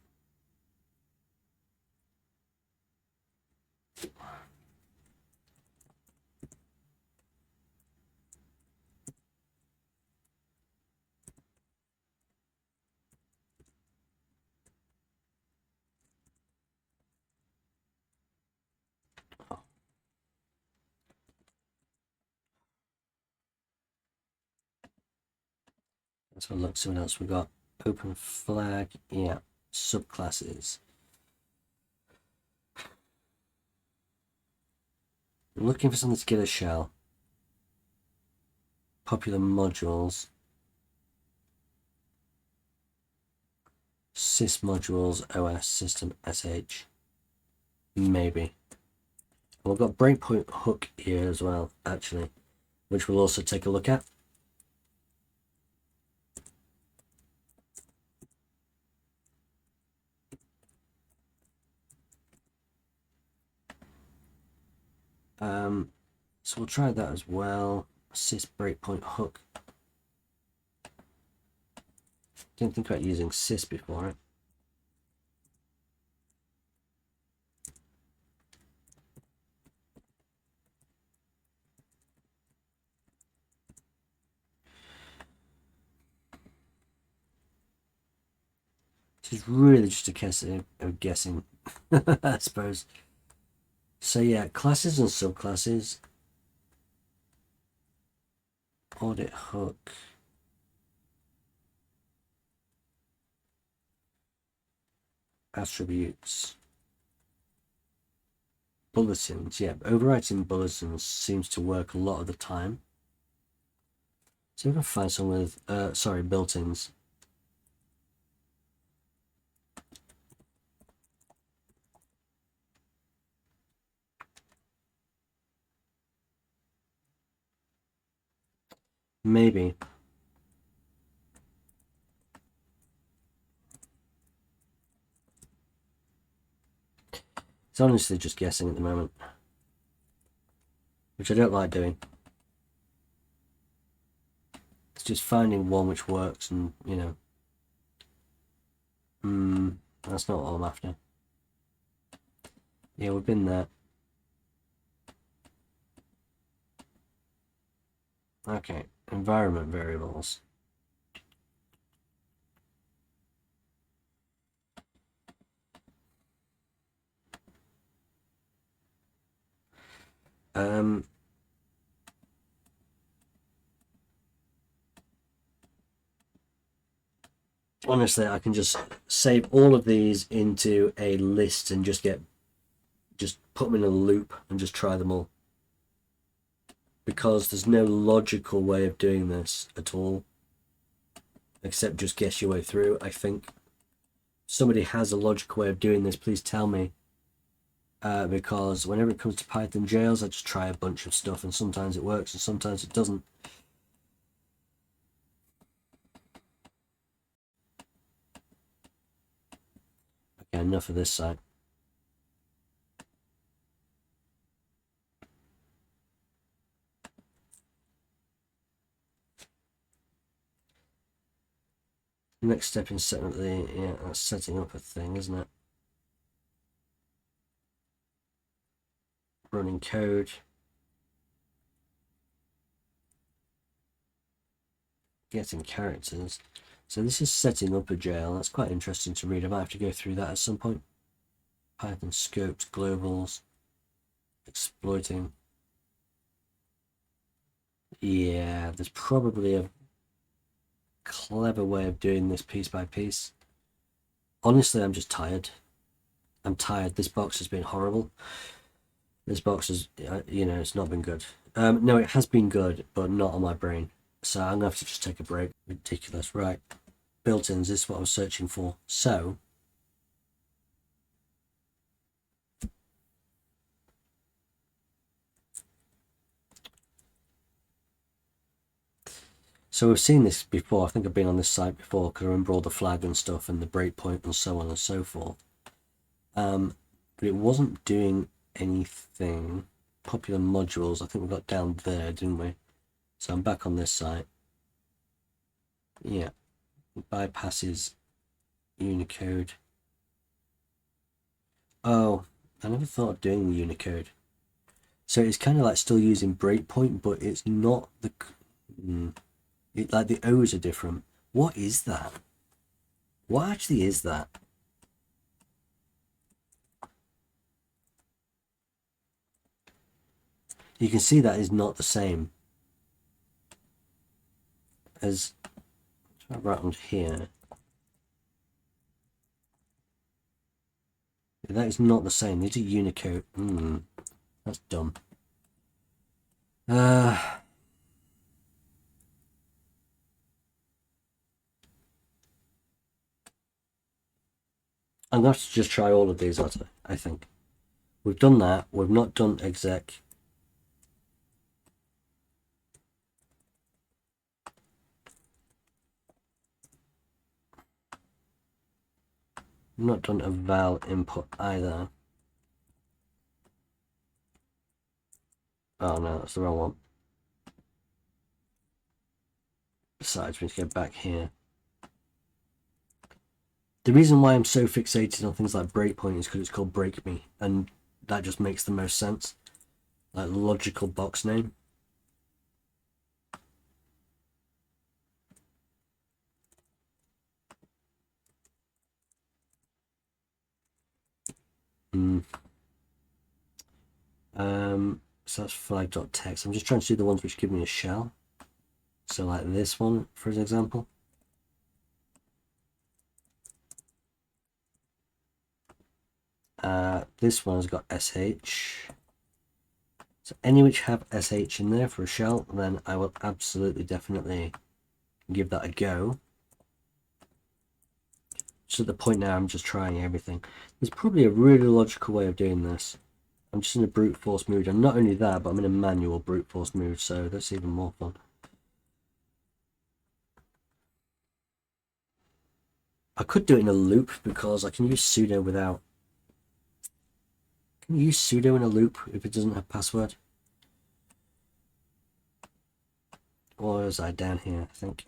Let's have a look, see what else we got. Open flag, yeah, subclasses. I'm looking for something to get a shell. Popular modules. Sys modules, OS, system, SH. Maybe. And we've got breakpoint hook here as well, actually, which we'll also take a look at. So we'll try that as well. Sys breakpoint hook. Didn't think about using sys before, right? It's really just a case of guessing, I suppose. So yeah, classes and subclasses. Audit hook. Attributes. Bulletins. Yeah, overwriting bulletins seems to work a lot of the time. So we can find some with, built-ins. Maybe. It's honestly just guessing at the moment, which I don't like doing. It's just finding one which works, and you know, that's not what I'm after. Yeah, we've been there. Okay, environment variables. Honestly, I can just save all of these into a list and just put them in a loop and just try them all, because there's no logical way of doing this at all except just guess your way through. I think somebody has a logical way of doing this, please tell me, because whenever it comes to Python jails, I just try a bunch of stuff, and sometimes it works and sometimes it doesn't. Okay, enough of this side. Next step in setting up that's setting up a thing, isn't it? Running code. Getting characters. So this is setting up a jail. That's quite interesting to read. I might have to go through that at some point. Python scopes, globals, exploiting. Yeah, there's probably a clever way of doing this piece by piece. Honestly, I'm just tired. I'm tired. This box has been horrible. This box has, it's not been good. No, it has been good, but not on my brain. So I'm gonna have to just take a break. Ridiculous. Right. Built-ins, this is what I was searching for. So we've seen this before. I think I've been on this site before because I remember all the flag and stuff and the breakpoint and so on and so forth. But it wasn't doing anything. Popular modules, I think we got down there, didn't we? So I'm back on this site. Yeah, bypasses Unicode. Oh, I never thought of doing the Unicode. So it's kind of like still using breakpoint, but it's not the... like the O's are different. What is that? What actually is that? You can see that is not the same as... around here. That is not the same. These are Unicode. That's dumb. I'm going to have to just try all of these, I think. We've done that. We've not done exec. We've not done a val input either. Oh no, that's the wrong one. Besides, we need to get back here. The reason why I'm so fixated on things like breakpoint is because it's called Breakme, and that just makes the most sense. Like logical box name. So that's flag.text. I'm just trying to do the ones which give me a shell. So like this one, for example. This one has got sh. So any which have sh in there for a shell, then I will absolutely definitely give that a go. Just at the point now, I'm just trying everything. There's probably a really logical way of doing this. I'm just in a brute force mood, and not only that, but I'm in a manual brute force mood, so that's even more fun. I could do it in a loop because I can use sudo without. Can you use sudo in a loop if it doesn't have password? Or is I down here, I think?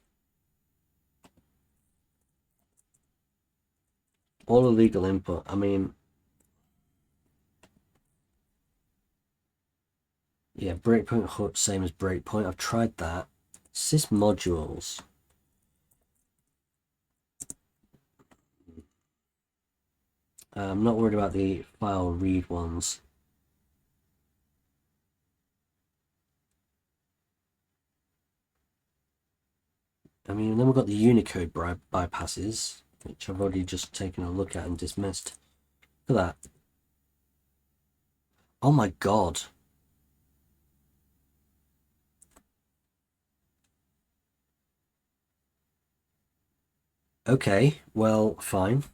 All illegal input, I mean... Yeah, breakpoint hook, same as breakpoint. I've tried that. Sys modules. I'm not worried about the file read ones. I mean, then we've got the Unicode bypasses, which I've already just taken a look at and dismissed. Look at that. Oh my god. Okay, well, fine.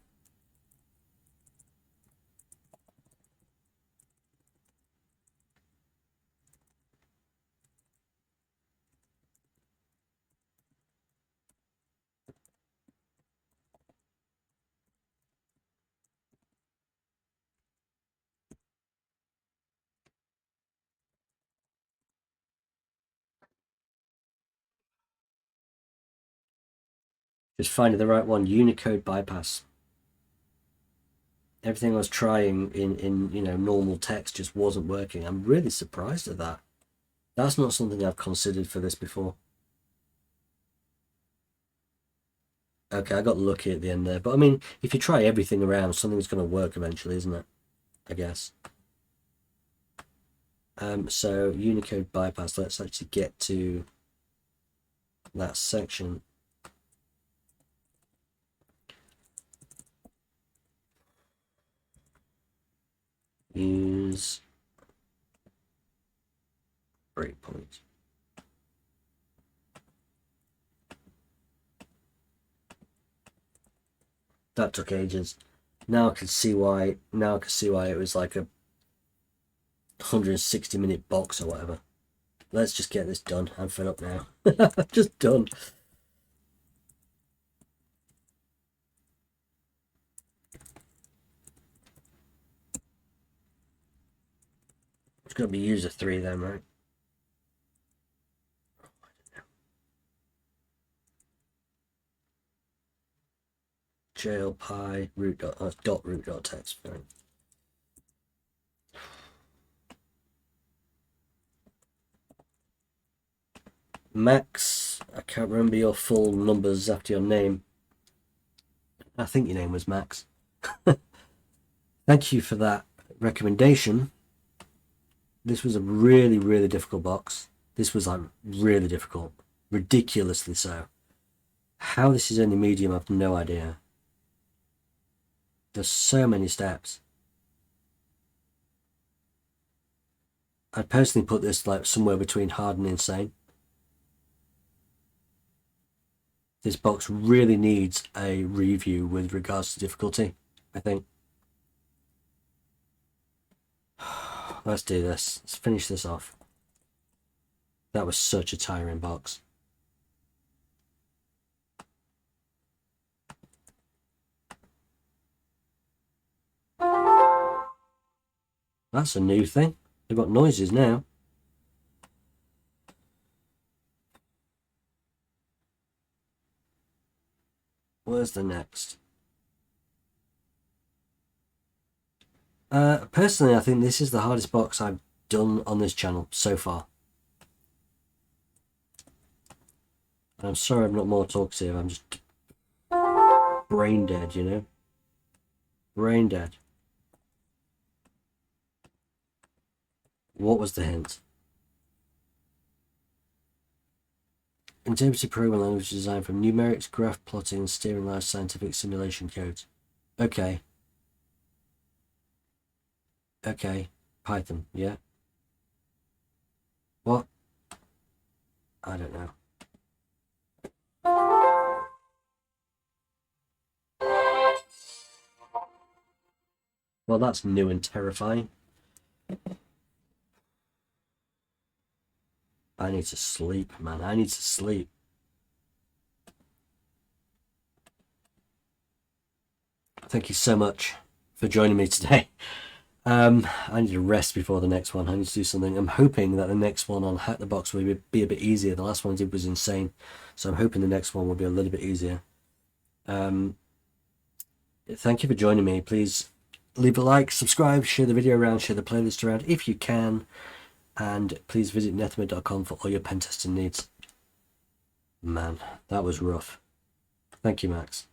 Just finding the right one. Unicode bypass. Everything I was trying in normal text just wasn't working. I'm really surprised at that. That's not something I've considered for this before. Okay, I got lucky at the end there. But I mean, if you try everything around, something's going to work eventually, isn't it? I guess. So Unicode bypass, let's actually get to that section. Use breakpoint. That took ages. Now I can see why. Now I can see why it was like a 160-minute box or whatever. Let's just get this done. I'm fed up now. I'm just done. It's going to be user 3 then, right? Jail pi root dot root dot text. Right. Max, I can't remember your full numbers after your name. I think your name was Max. Thank you for that recommendation. This was a really, really difficult box. This was like really difficult, ridiculously so. How this is only medium, I've no idea. There's so many steps. I'd personally put this like somewhere between hard and insane. This box really needs a review with regards to difficulty, I think. Let's do this. Let's finish this off. That was such a tiring box. That's a new thing. They've got noises now. Where's the next? Personally, I think this is the hardest box I've done on this channel so far. And I'm sorry I'm not more talkative. I'm just brain dead, you know? Brain dead. What was the hint? Interpretive programming language designed from numerics, graph plotting, and steering large scientific simulation codes. Okay. Okay. Python, yeah. What? I don't know. Well, that's new and terrifying. I need to sleep, man. I need to sleep. Thank you so much for joining me today. I need to rest before the next one. I need to do something. I'm hoping that the next one on Hack the Box will be a bit easier. The last one I did was insane. So I'm hoping the next one will be a little bit easier. Thank you for joining me. Please leave a like, subscribe, share the video around, share the playlist around if you can. And please visit Nethemba.com for all your pen testing needs. Man, that was rough. Thank you, Max.